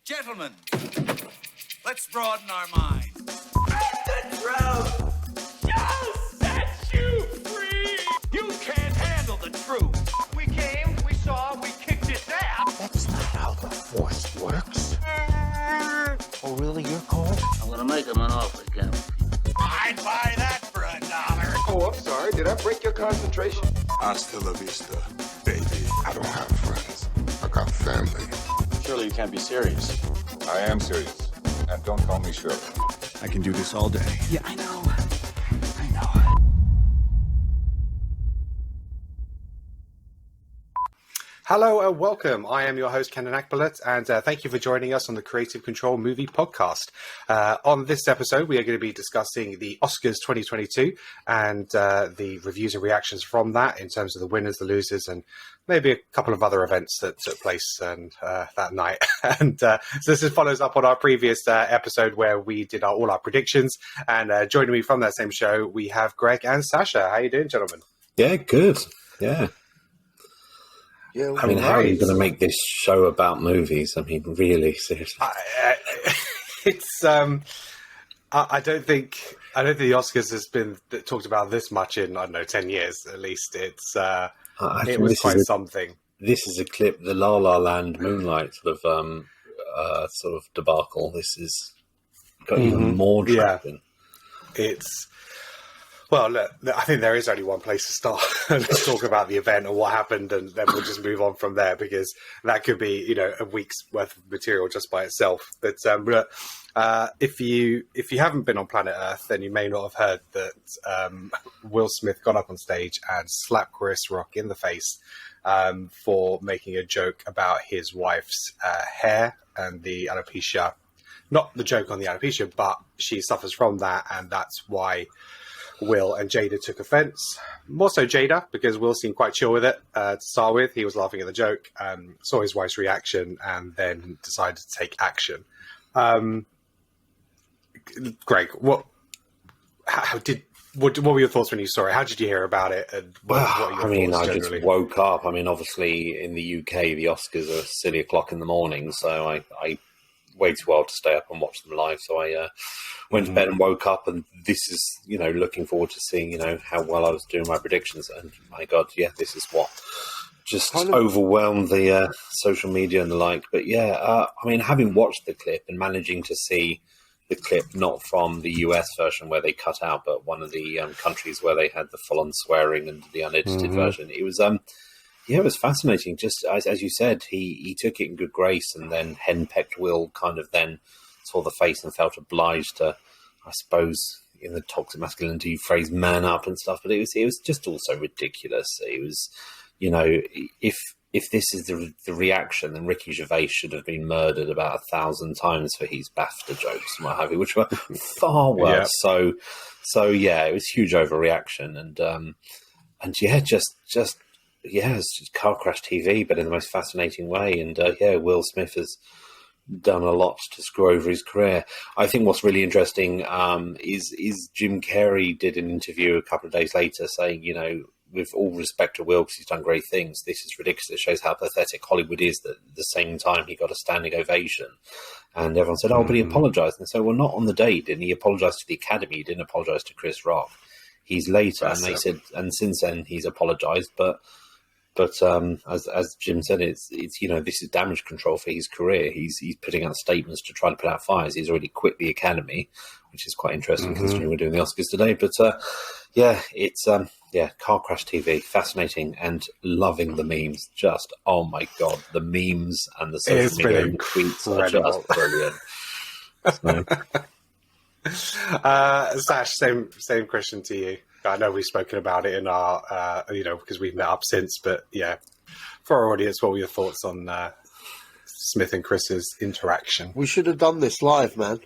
Gentlemen, let's broaden our minds. The truth shall set you free. You can't handle the truth. We came, we saw, we kicked its ass. That's not how the Force works. Oh, really? You're cold? I'm gonna make him an offer again. I'd buy that for $1. Oh, I'm sorry. Did I break your concentration? Hasta la vista, baby. I don't have friends. I got family. Surely you can't be serious. I am serious. And don't call me Shirley. I can do this all day. Yeah, I know. Hello and welcome. I am your host, Kenan, and thank you for joining us on the Creative Control Movie Podcast. On this episode, we are going to be discussing the Oscars 2022 and the reviews and reactions from that in terms of the winners, the losers, and maybe a couple of other events that took place that night. And so this follows up on our previous episode where we did all our predictions. And joining me from that same show, we have Greg and Sacha. How you doing, gentlemen? Yeah, good. Yeah. Yeah, I mean, how are you going to make this show about movies? I mean, really, seriously. It's. I don't think the Oscars has been talked about this much in, I don't know, 10 years at least. It's. It was quite something. This is a clip, the La La Land Moonlight sort of debacle. This is got even more traction. It's. Well, look, I think there is only one place to start. Let's talk about the event and what happened, and then we'll just move on from there, because that could be, a week's worth of material just by itself. But if you haven't been on planet Earth, then you may not have heard that Will Smith got up on stage and slapped Chris Rock in the face for making a joke about his wife's hair and the alopecia. Not the joke on the alopecia, but she suffers from that, and that's why Will and Jada took offense. More so Jada, because Will seemed quite chill with it to start with. He was laughing at the joke, saw his wife's reaction, and then decided to take action. Greg, what were your thoughts when you saw it? How did you hear about it? And what are your thoughts generally? Just woke up. I mean, obviously in the UK, the Oscars are silly o'clock in the morning, so I way too well to stay up and watch them live. So I went to bed and woke up, and this is, looking forward to seeing, how well I was doing my predictions. And my God, yeah, this is what just overwhelmed the social media and the like. But yeah, I mean, having watched the clip and managing to see the clip, not from the US version where they cut out, but one of the countries where they had the full-on swearing and the unedited version, it was it was fascinating. Just as you said, he took it in good grace, and then henpecked Will kind of then saw the face and felt obliged to, I suppose, in the toxic masculinity phrase, man up and stuff. But it was just also ridiculous. It was, if this is the reaction, then Ricky Gervais should have been murdered about 1,000 times for his BAFTA jokes and what have you, which were far worse. Yeah. So yeah, it was huge overreaction, and yeah, just. Yeah, it's just car crash TV, but in the most fascinating way. And Will Smith has done a lot to screw over his career. I think what's really interesting is Jim Carrey did an interview a couple of days later saying, with all respect to Will, because he's done great things, this is ridiculous. It shows how pathetic Hollywood is that at the same time he got a standing ovation. And everyone said, but he apologised. And so, well, not on the day, didn't he? Apologise to the Academy. He didn't apologise to Chris Rock. He's later, and they said, and since then he's apologised, But as Jim said, it's this is damage control for his career. He's putting out statements to try to put out fires. He's already quit the Academy, which is quite interesting considering we're doing the Oscars today. But it's car crash TV, fascinating, and loving the memes. Just oh my God, the memes and the social media and tweets are just brilliant. Sash, same question to you. I know we've spoken about it in our, because we've met up since, but yeah, for our audience, what were your thoughts on Smith and Chris's interaction? We should have done this live, man.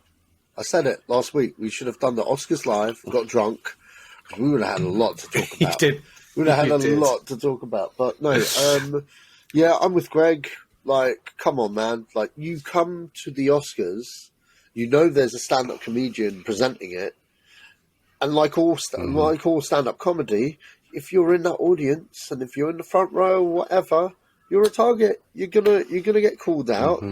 I said it last week. We should have done the Oscars live, got drunk, because we would have had a lot to talk about. We would have had a lot to talk about. But no, yeah, I'm with Greg. Like, come on, man. Like, you come to the Oscars, there's a stand-up comedian presenting it, and like all stand-up comedy, if you're in that audience and if you're in the front row or whatever, you're a target. You're gonna get called out.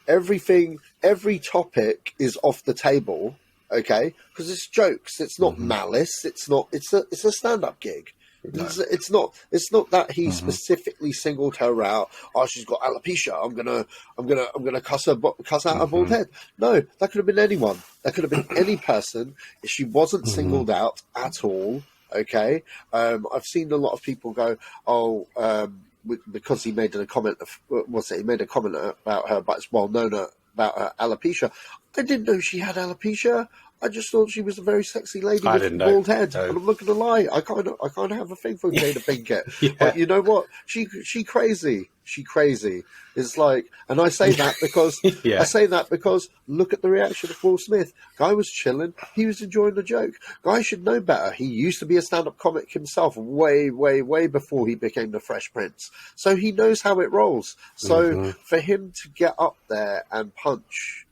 every topic is off the table, okay? Because it's jokes. It's not malice. It's a stand-up gig. No. It's not that he specifically singled her out. Oh, she's got alopecia. I'm gonna cuss out her bald head. No, that could have been anyone. That could have been any person. She wasn't singled out at all. Okay. I've seen a lot of people go, because he made a comment he made a comment about her, but it's well known about her alopecia. I didn't know she had alopecia. I just thought she was a very sexy lady with a bald head. And I'm not going to lie, I kind of have a thing for Jada Pinkett. But you know what? She crazy. She crazy. It's like, and I say that because look at the reaction of Will Smith. Guy was chilling. He was enjoying the joke. Guy should know better. He used to be a stand-up comic himself way, way, way before he became the Fresh Prince. So he knows how it rolls. So for him to get up there and punch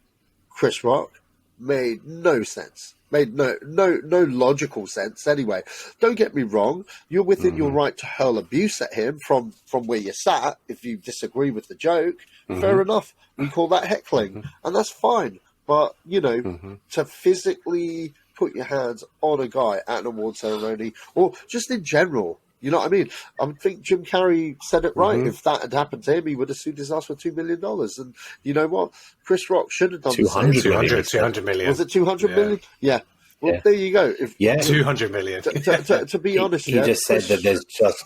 Chris Rock made no sense. Made no logical sense anyway. Don't get me wrong, you're within your right to hurl abuse at him from where you sat if you disagree with the joke. Fair enough. We call that heckling. And that's fine. But, to physically put your hands on a guy at an award ceremony or just in general, you know what I mean? I think Jim Carrey said it right. If that had happened to him, he would have sued his ass for $2 million. And you know what? Chris Rock should have done 200 million. Was it 200 million? Yeah. Well, there you go. 200 million. To be honest, he just said that there's just...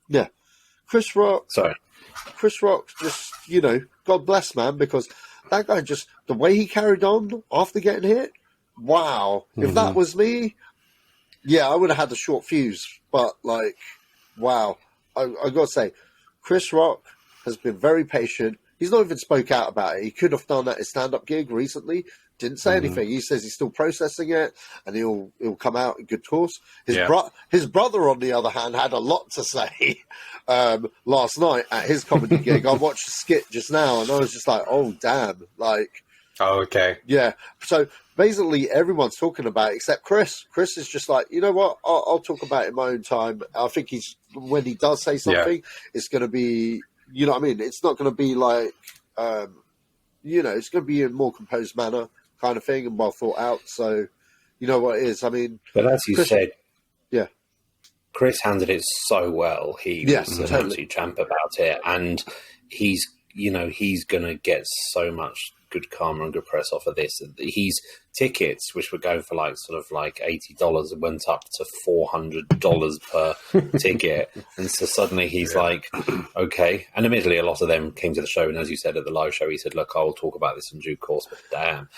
Yeah. Chris Rock... Sorry. Chris Rock just, God bless, man, because that guy just... The way he carried on after getting hit, wow. If that was me... Yeah, I would have had a short fuse, but wow. I got to say, Chris Rock has been very patient. He's not even spoke out about it. He could have done at his stand-up gig recently. Didn't say anything. He says he's still processing it, and he'll come out in good course. His brother, on the other hand, had a lot to say last night at his comedy gig. I watched a skit just now, and I was just like, oh, damn. Oh, okay. Yeah. So basically, everyone's talking about it except Chris. Chris is just like, you know what? I'll talk about it in my own time. I think when he does say something, it's going to be, you know what I mean? It's not going to be like, it's going to be in a more composed manner kind of thing and well thought out. So, you know what it is. I mean, but as you said, yeah, Chris handled it so well. He was an absolute champ about it, and he's going to get so much good karma and good press off of this. His tickets, which were going for $80, went up to $400 per ticket, and so suddenly he's like, okay. And admittedly, a lot of them came to the show, and as you said at the live show, he said, "Look, I'll talk about this in due course." But damn.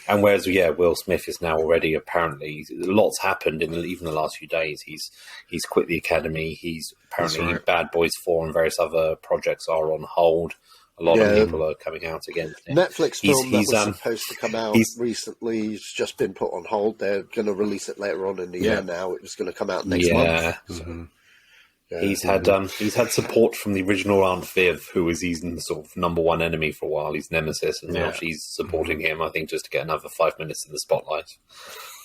And whereas Will Smith is now already apparently lots happened in even the last few days. He's quit the Academy. He's apparently Bad Boys 4 and various other projects are on hold. A lot of people are coming out against it. Netflix film that was supposed to come out recently has just been put on hold. They're going to release it later on in the year now. It was going to come out next month. So, he's had support from the original Aunt Viv, who was his sort of number one enemy for a while, his nemesis, and now she's supporting him, I think, just to get another 5 minutes in the spotlight.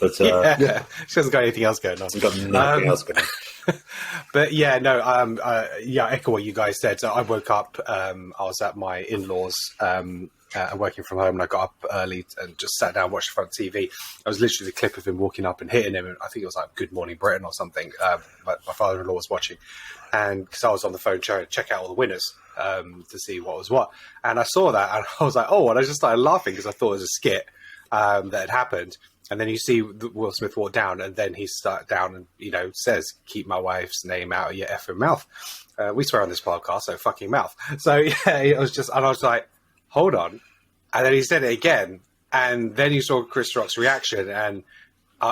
But she hasn't got anything else going on. She's got nothing else going on. But echo what you guys said. So I woke up, I was at my in-laws working from home, and I got up early and just sat down, watched the front TV. I was literally the clip of him walking up and hitting him, and I think it was like Good Morning Britain or something. My father-in-law was watching, and because I was on the phone trying to check out all the winners to see what was what, and I saw that, and I was like, oh, and I just started laughing because I thought it was a skit that had happened. And then you see Will Smith walk down, and then he starts down and, says, "Keep my wife's name out of your effing mouth." We swear on this podcast, so fucking mouth. So, I was like, hold on. And then he said it again. And then you saw Chris Rock's reaction, and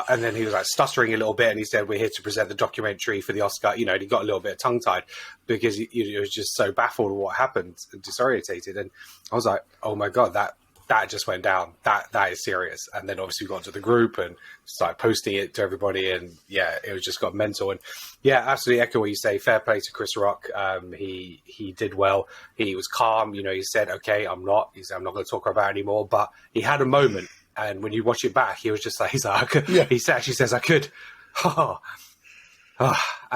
then he was like stuttering a little bit, and he said, "We're here to present the documentary for the Oscar." And he got a little bit tongue-tied because he was just so baffled with what happened and disorientated. And I was like, oh my God, that just went down. That is serious. And then obviously we got to the group and started posting it to everybody, and it was just got mental. And absolutely echo what you say. Fair play to Chris Rock. He did well. He was calm. He said, "Okay, I'm not going to talk about it anymore." But he had a moment, and when you watch it back, he was just like, he actually says, "I could." And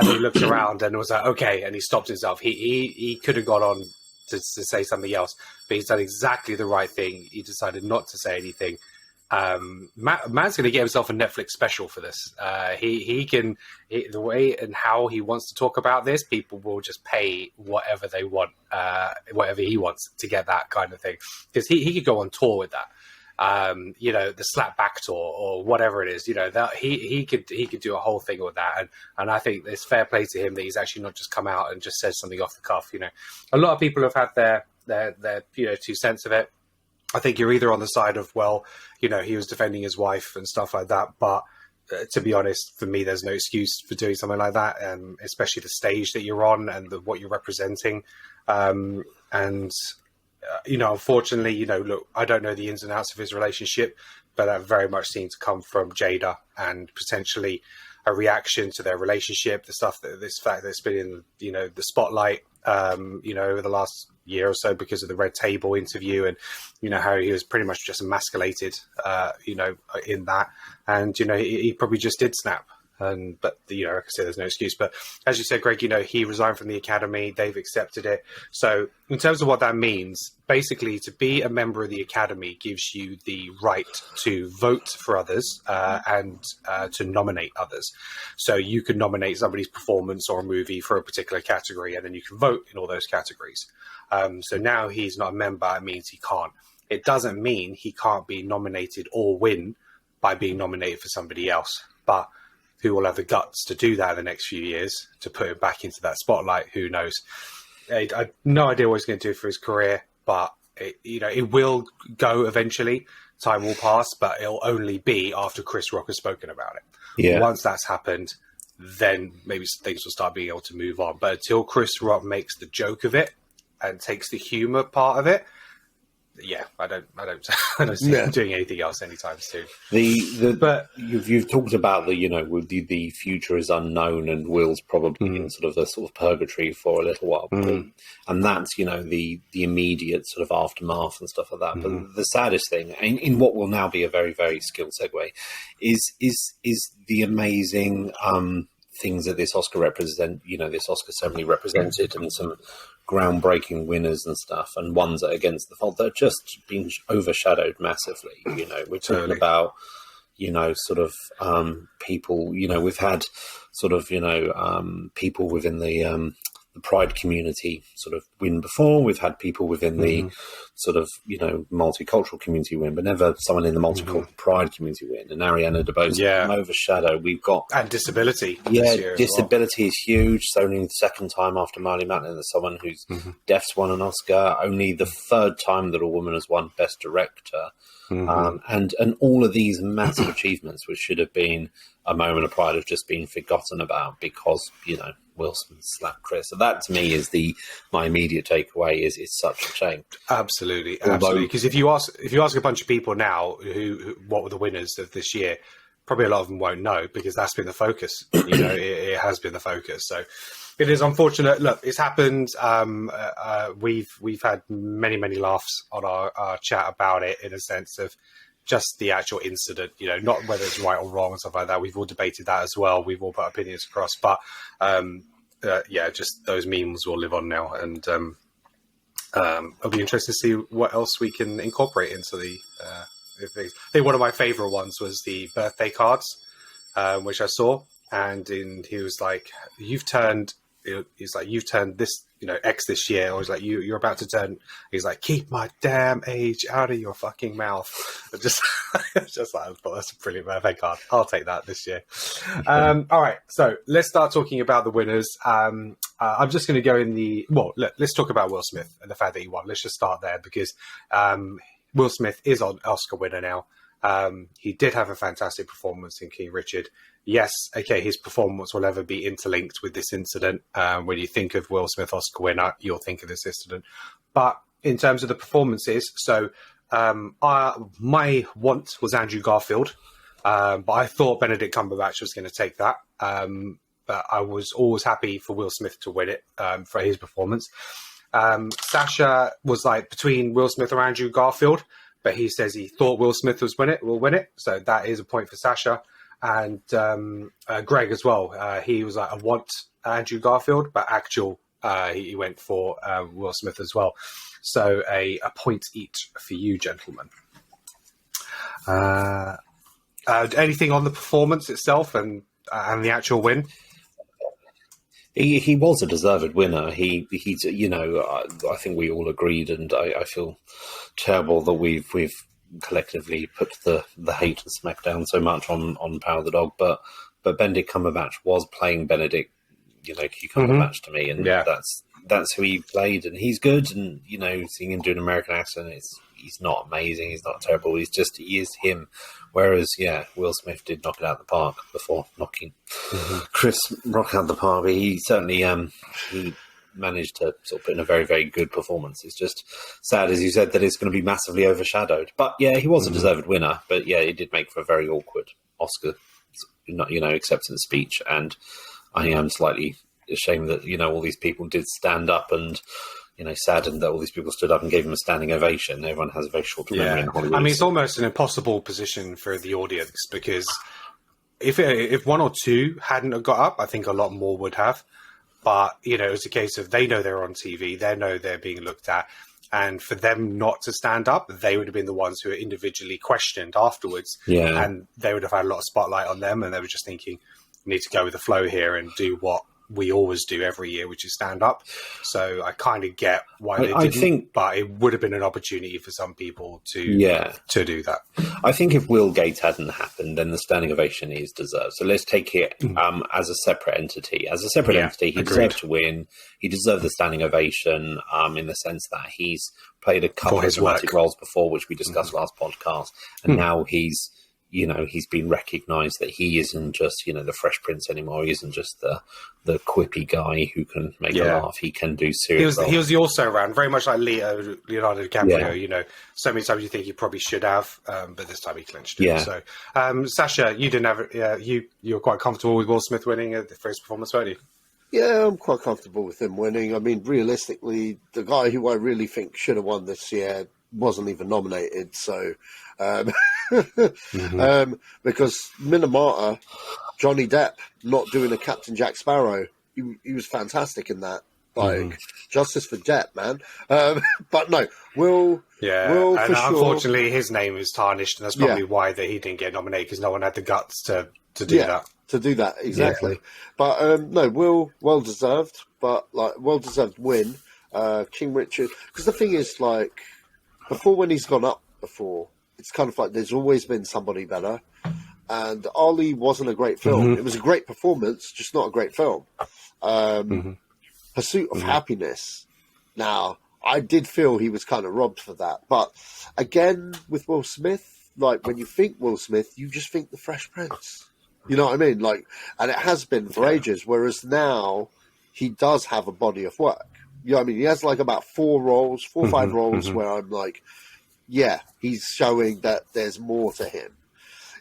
he looked around and was like, okay, and he stopped himself. He could have got on to say something else, but he's done exactly the right thing. He decided not to say anything. Man's going to get himself a Netflix special for this. The way and how he wants to talk about this, people will just pay whatever they want, whatever he wants to get that kind of thing. Because he could go on tour with that. The slap back tour or whatever it is, that he could do a whole thing with that, and I think it's fair play to him that he's actually not just come out and just said something off the cuff. A lot of people have had their 2 cents of it. I think you're either on the side of, he was defending his wife and stuff like that, but to be honest, for me, there's no excuse for doing something like that, especially the stage that you're on and what you're representing, unfortunately, look, I don't know the ins and outs of his relationship, but that very much seemed to come from Jada and potentially a reaction to their relationship, this fact that it's been in, the spotlight, over the last year or so because of the Red Table interview and, how he was pretty much just emasculated, in that. And, he probably just did snap. But like I said, there's no excuse. But as you said, Greg, he resigned from the Academy. They've accepted it. So in terms of what that means, basically, to be a member of the Academy gives you the right to vote for others and to nominate others. So you can nominate somebody's performance or a movie for a particular category, and then you can vote in all those categories. So now he's not a member. It means he can't. It doesn't mean he can't be nominated or win by being nominated for somebody else. But who will have the guts to do that in the next few years, to put him back into that spotlight? Who knows? I have no idea what he's going to do for his career, but it will go eventually. Time will pass, but it'll only be after Chris Rock has spoken about it. Yeah. Once that's happened, then maybe things will start being able to move on. But until Chris Rock makes the joke of it and takes the humor part of it, I don't see him doing anything else anytime soon. But you've talked about the future is unknown, and Will's probably in sort of purgatory for a little while, and that's the immediate sort of aftermath and stuff like that. But the saddest thing, in what will now be a very, very skilled segue, is the amazing things that this Oscar this Oscar ceremony represented, and some groundbreaking winners and stuff, and ones that are against the fold that have just been overshadowed massively. We're talking about, people, we've had people within the Pride community sort of win before. We've had people within the multicultural community win, but never someone in the multicultural Pride community win. And Ariana Dubose overshadow. We've got and disability. Disability is huge. It's only the second time after Marley Matlin that someone who's deaf's won an Oscar. Only the third time that a woman has won Best Director. And all of these massive achievements, which should have been a moment of pride, have just been forgotten about because Will Smith slapped Chris. So that to me is my immediate takeaway. Is it's such a shame. Absolutely. Because if you ask a bunch of people now what were the winners of this year, probably a lot of them won't know, because that's been the focus. It has been the focus. So it is unfortunate. Look, it's happened. We've had many, many laughs on our chat about it, in a sense of just the actual incident, not whether it's right or wrong and stuff like that. We've all debated that as well. We've all put opinions across, but just those memes will live on now, and it'll be interesting to see what else we can incorporate into the things. I think one of my favorite ones was the birthday cards, which I saw, and he was like, you've turned this, X this year, or he's like, you're about to turn. He's like, keep my damn age out of your fucking mouth. Just like, I thought that's a brilliant birthday card. I'll take that this year. All right, so let's start talking about the winners. I'm just going to go let's talk about Will Smith and the fact that he won. Let's just start there, because Will Smith is an Oscar winner now. He did have a fantastic performance in King Richard. Yes, okay, his performance will ever be interlinked with this incident. When you think of Will Smith Oscar winner, you'll think of this incident. But in terms of the performances, so my want was Andrew Garfield, but I thought Benedict Cumberbatch was going to take that. But I was always happy for Will Smith to win it for his performance. Sacha was like between Will Smith or Andrew Garfield, but he says he thought Will Smith will win it. So that is a point for Sacha. And Greg as well. He was like, I want Andrew Garfield, but actual He went for Will Smith as well. So a point each for you, gentlemen. Anything on the performance itself and the actual win? He was a deserved winner. He's I think we all agreed, and I feel terrible that we've collectively put the hate and smackdown so much on Power of the Dog, but Benedict Cumberbatch was playing Benedict, Cumberbatch to me, and that's who he played, and he's good, and seeing him do an American accent, he's not amazing, he's not terrible, he is him. Whereas, Will Smith did knock it out of the park before knocking Chris Rock out of the park. But he certainly he managed to sort of put in a very, very good performance. It's just sad, as you said, that it's going to be massively overshadowed. But he was a deserved winner. But it did make for a very awkward Oscar, acceptance speech. And I am slightly ashamed that all these people did stand up and. Saddened that all these people stood up and gave him a standing ovation. Everyone has a very short memory in Hollywood. I mean, it's almost an impossible position for the audience, because if one or two hadn't got up, I think a lot more would have. But, it was a case of they know they're on TV, they know they're being looked at, and for them not to stand up, they would have been the ones who were individually questioned afterwards. Yeah. And they would have had a lot of spotlight on them, and they were just thinking, we need to go with the flow here and do what we always do every year, which is stand up. So I kind of get why they didn't, but it would have been an opportunity for some people to do that. I think if Will Gates hadn't happened, then the standing ovation is deserved. So let's take it as a separate entity. As a separate entity, he deserved to win. He deserved the standing ovation in the sense that he's played a couple of dramatic roles before, which we discussed last podcast, and now he's been recognised that he isn't just, the Fresh Prince anymore. He isn't just the quippy guy who can make a laugh. He can do serious roles. He was the also-ran, very much like Leonardo DiCaprio. So many times you think he probably should have, but this time he clinched it. Yeah. So, Sacha, you didn't have you were quite comfortable with Will Smith winning for his performance, weren't you? Yeah, I'm quite comfortable with him winning. I mean, realistically, the guy who I really think should have won this year wasn't even nominated, so because Minamata, Johnny Depp not doing a Captain Jack Sparrow, he was fantastic in that. Justice for Depp, man. But no, Will and for unfortunately his name is tarnished, and that's probably why that he didn't get nominated, because no one had the guts to do that. To do that, exactly. Yeah. But no, Will, well deserved, but well deserved win. King Richard, because the thing is, before, when he's gone up before, it's kind of like there's always been somebody better. And Ali wasn't a great film. It was a great performance, just not a great film. Pursuit of Happiness. Now, I did feel he was kind of robbed for that. But again, with Will Smith, when you think Will Smith, you just think The Fresh Prince. You know what I mean? And it has been for ages. Whereas now, he does have a body of work. You know what I mean? He has about 4 or 5 roles where I'm he's showing that there's more to him.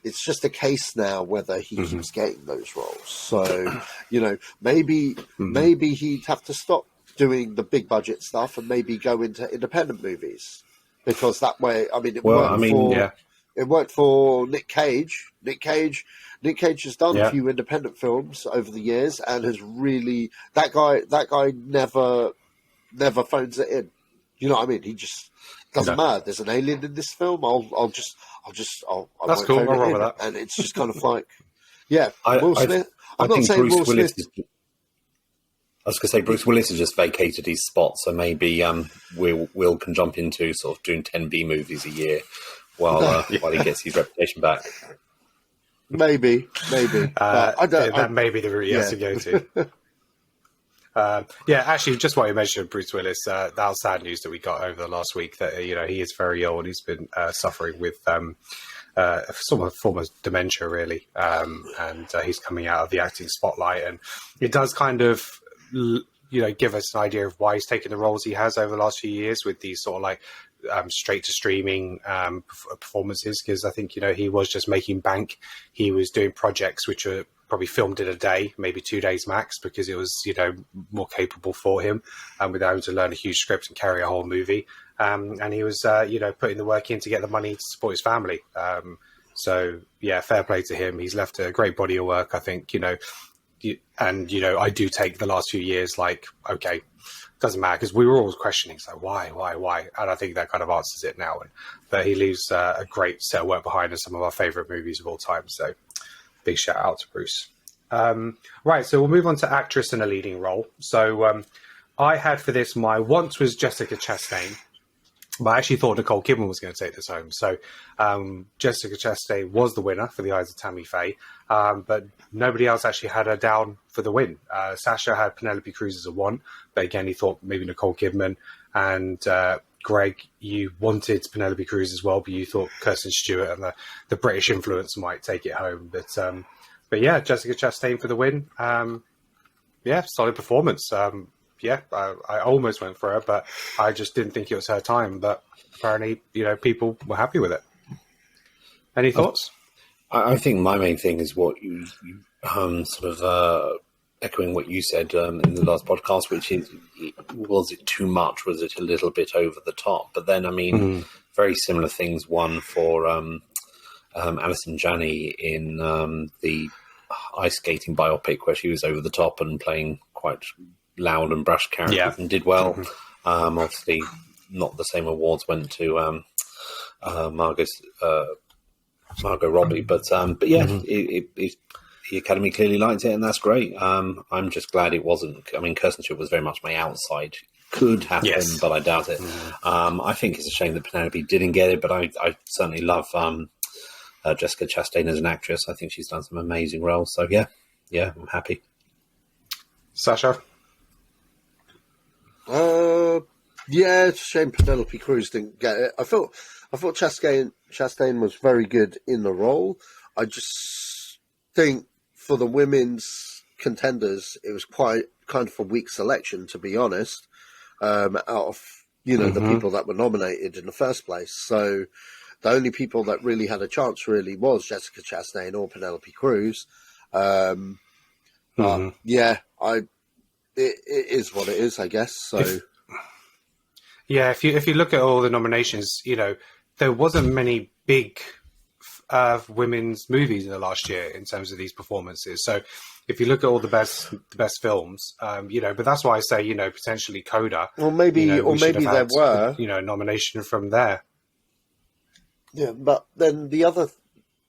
It's just a case now whether he keeps getting those roles. So, maybe he'd have to stop doing the big budget stuff and maybe go into independent movies, because that way, it worked for Nick Cage. Nick Cage has done a few independent films over the years and has really that guy never phones it in. You know what I mean? He just doesn't matter. There's an alien in this film. I'll just that's cool. I'm wrong with that. And it's just kind of Will Smith. I'm not saying Will Smith. I was going to say Bruce Willis has just vacated his spot, so maybe Will can jump into sort of doing 10 B movies a year while he gets his reputation back. Maybe. That may be the route he has to go to. Actually, just what you mentioned, Bruce Willis, that was sad news that we got over the last week, that he is very ill and he's been suffering with sort of form of dementia, really, and he's coming out of the acting spotlight, and it does kind of give us an idea of why he's taken the roles he has over the last few years with these sort of straight to streaming performances, because I think he was just making bank. He was doing projects which are probably filmed in a day, maybe 2 days max, because it was more capable for him, without having to learn a huge script and carry a whole movie. And he was putting the work in to get the money to support his family. So fair play to him. He's left a great body of work. I think and I do take the last few years like, okay, doesn't matter, because we were always questioning, so why, and I think that kind of answers it now. But he leaves a great set of work behind and some of our favorite movies of all time. So big shout out to Bruce. Right, so we'll move on to actress in a leading role. So I had for this, my once was Jessica Chastain, but I actually thought Nicole Kidman was going to take this home. So Jessica Chastain was the winner for The Eyes of Tammy Faye, but nobody else actually had her down for the win. Sacha had Penelope Cruz as a 1, but again, he thought maybe Nicole Kidman. And Greg, you wanted Penelope Cruz as well, but you thought Kirsten Stewart and the British influence might take it home. But yeah, Jessica Chastain for the win. Solid performance. I almost went for her, but I just didn't think it was her time. But apparently, people were happy with it. Any thoughts? I think my main thing is what you sort of echoing what you said in the last podcast, which is, was it too much? Was it a little bit over the top? But then, I mean, very similar things. One for Alison Janney in the ice skating biopic, where she was over the top and playing quite loud and brash characters and did well. Obviously, not the same awards went to Margot Robbie, but yeah, the Academy clearly liked it, and that's great. I'm just glad it wasn't. I mean, Kirsten Stewart was very much my outside. Could happen, but I doubt it. I think it's a shame that Penelope didn't get it, but I certainly love Jessica Chastain as an actress. I think she's done some amazing roles. So yeah, I'm happy. Sacha? Yeah, it's a shame Penelope Cruz didn't get it. I thought Chastain was very good in the role. I just think for the women's contenders, it was quite kind of a weak selection, to be honest, out of the people that were nominated in the first place. So the only people that really had a chance really was Jessica Chastain or Penelope Cruz. It is what it is, I guess. So, if you look at all the nominations, there wasn't many big women's movies in the last year in terms of these performances. So, if you look at all the best films, but that's why I say, potentially Coda. Well, maybe there were, nomination from there. Yeah, but then the other thing.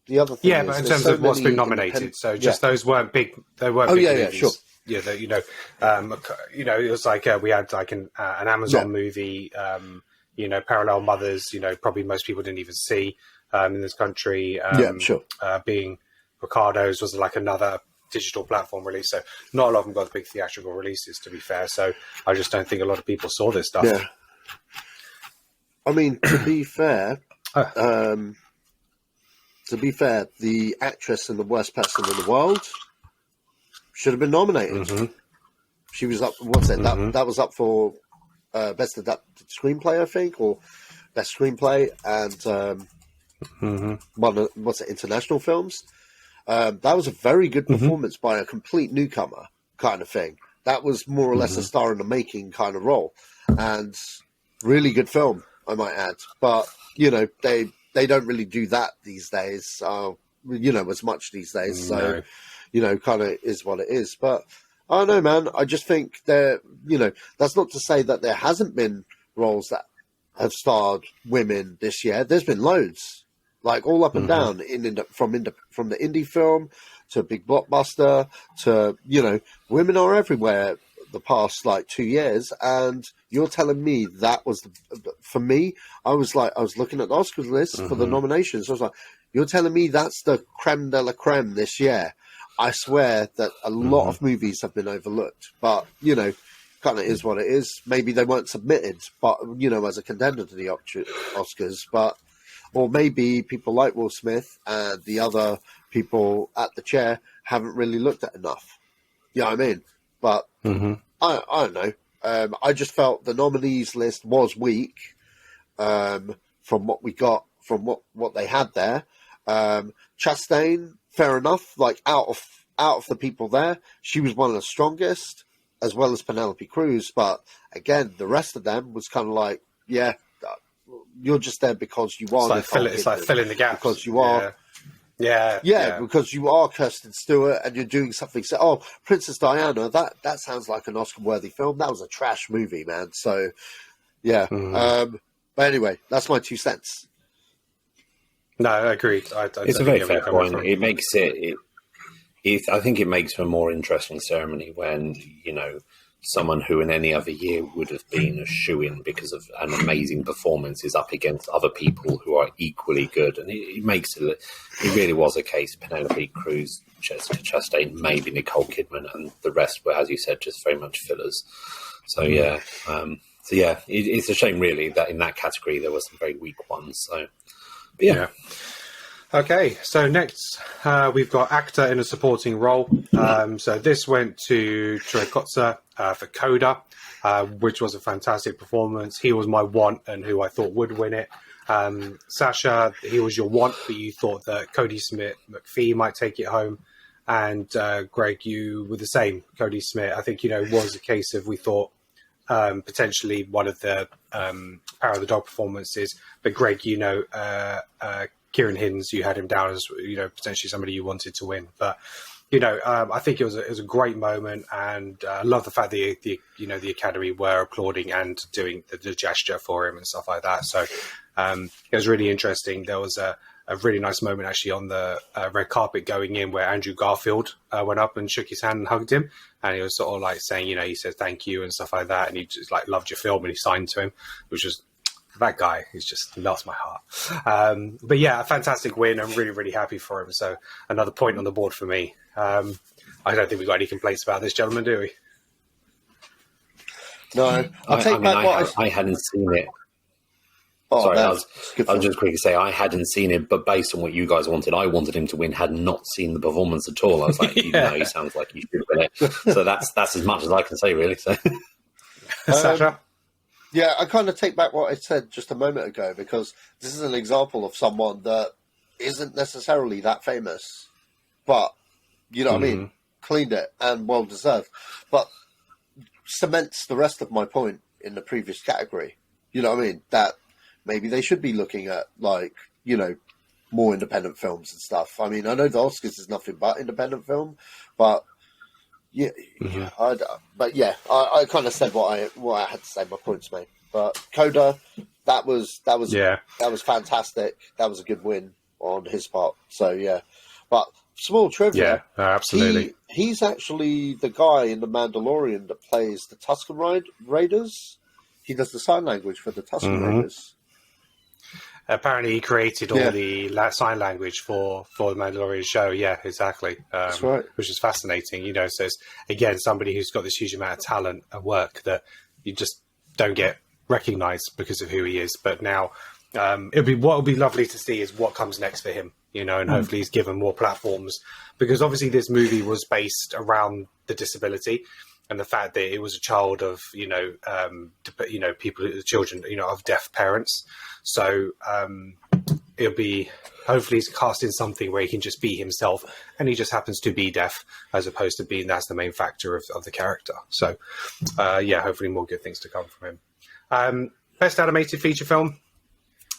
Yeah, but in terms of what's been nominated, so just those weren't big. They weren't. Big movies. Sure. Yeah, it was like we had like an Amazon movie, Parallel Mothers. Probably most people didn't even see in this country. Being Ricardo's was like another digital platform release, so not a lot of them got the big theatrical releases. To be fair, so I just don't think a lot of people saw this stuff. Yeah. I mean, to be fair, the actress and the worst person in the world should have been nominated. She was up. What's it? That was up for best adapted screenplay, I think, or best screenplay, and international films. That was a very good performance by a complete newcomer, kind of thing. That was more or less a star in the making kind of role, and really good film, I might add. But they don't really do that these days. As much these days. So. Kind of is what it is. But I don't know, man. I just think that's not to say that there hasn't been roles that have starred women this year. There's been loads, like all up and down from the indie film to big blockbuster to women are everywhere the past like 2 years. And you're telling me that was for me? I was looking at the Oscars list for the nominations. I was like, you're telling me that's the creme de la creme this year? I swear that a lot of movies have been overlooked, but kind of is what it is. Maybe they weren't submitted, but as a contender to the Oscars, or maybe people like Will Smith and the other people at the chair haven't really looked at enough. You know what I mean? But I don't know. I just felt the nominees list was weak from what we got from what they had there. Chastain. Fair enough. Like out of the people there, she was one of the strongest, as well as Penelope Cruz. But again, the rest of them was kind of like, you're just there because you are. It's like filling the gap because you are. Yeah, because you are Kirsten Stewart and you're doing something. So, Princess Diana, that sounds like an Oscar-worthy film. That was a trash movie, man. So, yeah. But anyway, that's my 2 cents. No, I agree. It's a very fair point. It makes I think it makes for a more interesting ceremony when, someone who in any other year would have been a shoo-in because of an amazing performance is up against other people who are equally good. And it makes it really was a case. Penelope Cruz, Jessica Chastain, maybe Nicole Kidman, and the rest were, as you said, just very much fillers. So, it's a shame, really, that in that category there were some very weak ones. So, yeah. Okay, so next we've got Acta in a supporting role. So this went to Troy Kotsur for Coda, which was a fantastic performance. He was my want and who I thought would win it. Sacha, he was your want, but you thought that Cody Smith McPhee might take it home. And Greg, you were the same. Cody Smith, I think, was a case of we thought potentially one of the Power of the Dog performances. But Greg, Kieran Hinds, you had him down as potentially somebody you wanted to win, but I think it was a great moment, and I love the fact that the Academy were applauding and doing the gesture for him and stuff like that. So it was really interesting. There was a really nice moment actually on the red carpet going in where Andrew Garfield went up and shook his hand and hugged him, and he was sort of like saying, he said thank you and stuff like that, and he just like loved your film and he signed to him, which was. That guy, he's just melts my heart. But yeah, a fantastic win. I'm really, really happy for him. So another point on the board for me. I don't think we've got any complaints about this, gentlemen, do we? No. I hadn't seen it. Sorry, I was just quick to say I hadn't seen it, but based on what you guys wanted, I wanted him to win, had not seen the performance at all. I was like, he sounds like he should win it. So that's as much as I can say, really. So, Sacha? Yeah, I kind of take back what I said just a moment ago, because this is an example of someone that isn't necessarily that famous, but, what I mean, cleaned it and well-deserved, but cements the rest of my point in the previous category. You know what I mean? That maybe they should be looking at, more independent films and stuff. I mean, I know the Oscars is nothing but independent film, but... Yeah, I kind of said what I had to say. My points made, but Coda, that was fantastic. That was a good win on his part. So yeah, but small trivia. Yeah, absolutely. He's actually the guy in The Mandalorian that plays the Tusken Raiders. He does the sign language for the Tusken Raiders. Apparently, he created all the sign language for the Mandalorian show. Yeah, exactly. That's right. Which is fascinating. So it's, again, somebody who's got this huge amount of talent and work that you just don't get recognised because of who he is. But now, what will be lovely to see is what comes next for him. And hopefully he's given more platforms, because obviously this movie was based around the disability. And the fact that it was a child of, children, of deaf parents. So it'll be, hopefully he's cast in something where he can just be himself, and he just happens to be deaf, as opposed to being, that's the main factor of the character. So, hopefully more good things to come from him. Best animated feature film.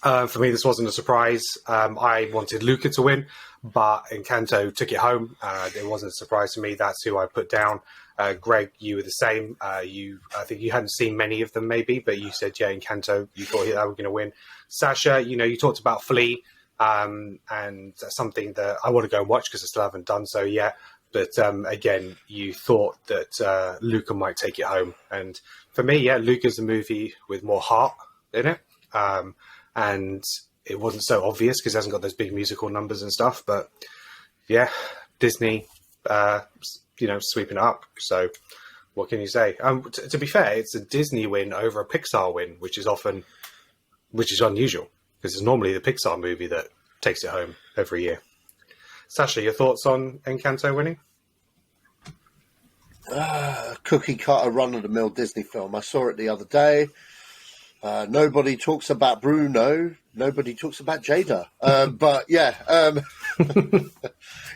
For me, this wasn't a surprise. I wanted Luca to win, but Encanto took it home. It wasn't a surprise to me. That's who I put down. Greg, you were the same. I think you hadn't seen many of them, maybe, but you said, Encanto, you thought they were going to win. Sacha, you talked about Flea, and that's something that I want to go and watch because I still haven't done so yet. But again, you thought that Luca might take it home. And for me, Luca's a movie with more heart in it. And it wasn't so obvious because it hasn't got those big musical numbers and stuff. But Disney, sweeping it up. So what can you say? To be fair, it's a Disney win over a Pixar win, which is unusual, because it's normally the Pixar movie that takes it home every year. Sacha, your thoughts on Encanto winning? Cookie cutter run-of-the-mill Disney film. I saw it the other day. Nobody talks about Bruno. Nobody talks about Jada. But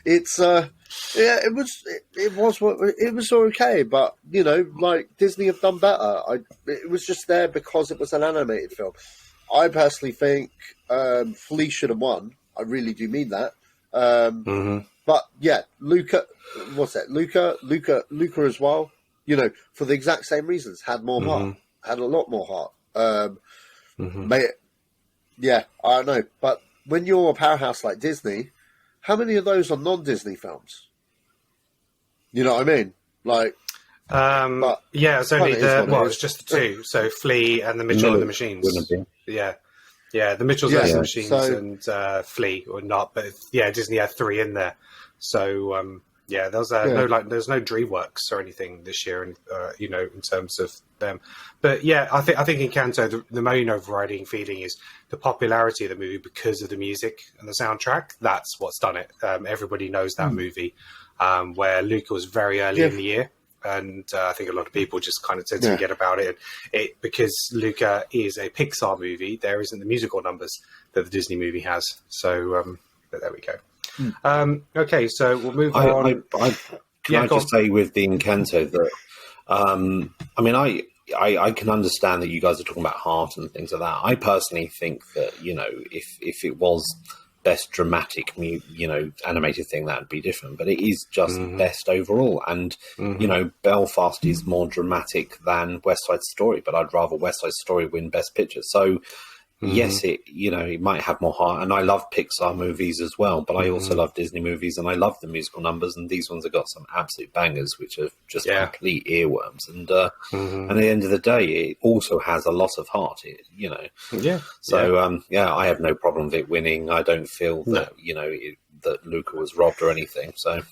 it's it was okay. But Disney have done better. It was just there because it was an animated film. I personally think Flea should have won. I really do mean that. But yeah, Luca, what's that? Luca as well. You know, for the exact same reasons, had more heart, had a lot more heart. Yeah, I don't know. But when you're a powerhouse like Disney, how many of those are non-Disney films? You know what I mean? Like, it's only it's just the two. So Flea and the Mitchell and the Machines. Yeah, the Mitchells and the Machines and Flea or not, but Disney had three in there. So there's no DreamWorks or anything this year, and in terms of them. But I think Encanto, the main overriding feeling is the popularity of the movie because of the music and the soundtrack. That's what's done it. Everybody knows that movie. Where Luca was very early in the year, and I think a lot of people just kind of tend to forget about it. Because Luca is a Pixar movie, there isn't the musical numbers that the Disney movie has. So, but there we go. Okay, so we'll move on. Can I just say with the Encanto that, I can understand that you guys are talking about heart and things like that. I personally think that, if it was best dramatic, animated thing, that'd be different. But it is just best overall. And, Belfast is more dramatic than West Side Story, but I'd rather West Side Story win Best Picture. So, yes, it might have more heart. And I love Pixar movies as well, but I also love Disney movies, and I love the musical numbers. And these ones have got some absolute bangers, which are just complete earworms. And at the end of the day, it also has a lot of heart, So, I have no problem with it winning. I don't feel that, that Luca was robbed or anything. So.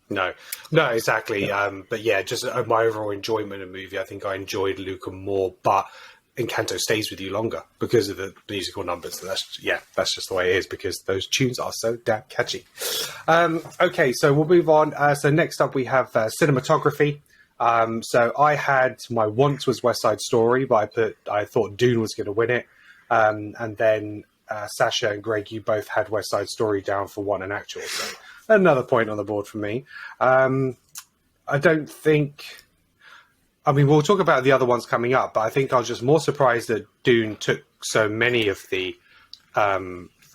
No, exactly. But just my overall enjoyment of the movie, I think I enjoyed Luca more, but Encanto stays with you longer because of the musical numbers. That's just the way it is, because those tunes are so damn catchy. Okay, so we'll move on. So next up we have cinematography. So I had my want was West Side Story, but I thought Dune was going to win it. And then Sacha and Greg, you both had West Side Story down for one and actual. So another point on the board for me. I don't think. We'll talk about the other ones coming up, but I think I was just more surprised that Dune took so many of the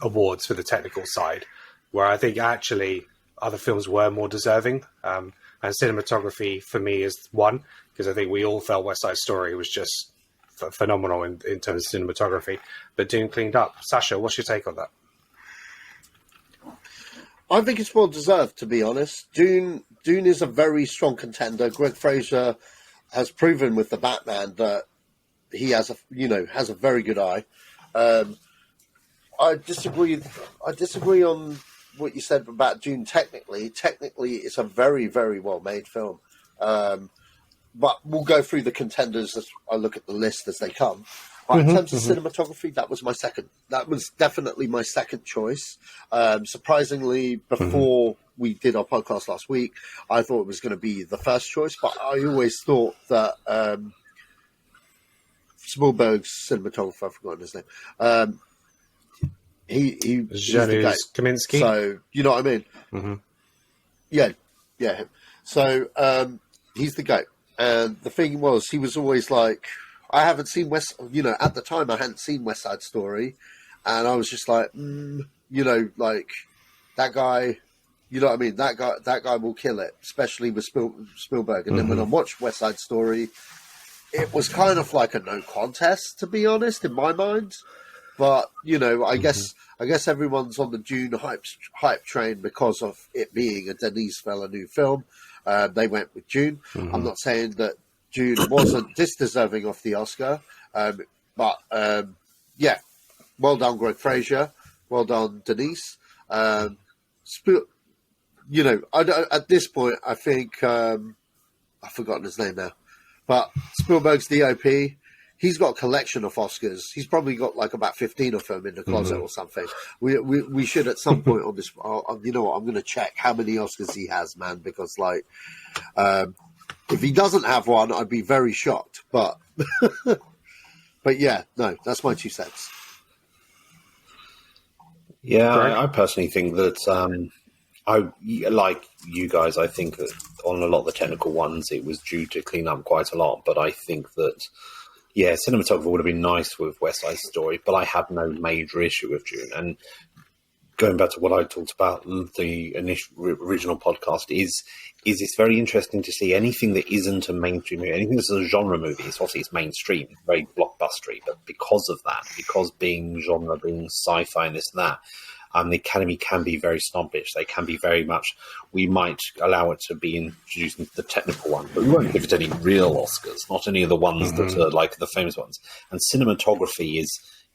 awards for the technical side, where I think actually other films were more deserving. And cinematography for me is one, because I think we all felt West Side Story was just phenomenal in terms of cinematography, but Dune cleaned up. Sacha, what's your take on that? I think it's well deserved, to be honest. Dune is a very strong contender. Greg Fraser has proven with the Batman that he has a very good eye. I disagree on what you said about Dune. Technically, it's a very, very well made film. But we'll go through the contenders as I look at the list as they come. But in terms of cinematography, that was my second. That was definitely my second choice. Surprisingly, before we did our podcast last week, I thought it was going to be the first choice, but I always thought that Spielberg's cinematographer, I've forgotten his name, he's the guy. Kaminsky. So, you know what I mean? Yeah, him. So, he's the GOAT. And the thing was, he was always like, I haven't seen at the time I hadn't seen West Side Story, and I was just like, like that guy, you know what I mean? That guy will kill it, especially with Spielberg. And then when I watched West Side Story, it was kind of like a no contest, to be honest, in my mind. But I guess everyone's on the Dune hype train because of it being a Denis Villeneuve film. They went with Dune. I'm not saying that Dune wasn't disdeserving of the Oscar, but well done, Greg Fraser. Well done, Denise. At this point, I think I've forgotten his name now, but Spielberg's DOP. He's got a collection of Oscars. He's probably got like about 15 of them in the closet or something. We should at some point on this. You know what? I'm going to check how many Oscars he has, man, because if he doesn't have one, I'd be very shocked. But no, that's my 2 cents. Yeah, I personally think that I like you guys. I think that on a lot of the technical ones, it was due to clean up quite a lot. But I think that cinematography would have been nice with West Side Story, but I have no major issue with Dune. And going back to what I talked about the initial original podcast, is it's very interesting to see anything that isn't a mainstream movie, anything that's a genre movie. It's mainstream, very blockbustery, but because of that, because being genre, being sci-fi and this and that, the Academy can be very snobbish. They can be very much, we might allow it to be introduced into the technical one, but we won't give it any real Oscars, not any of the ones that are like the famous ones. And cinematography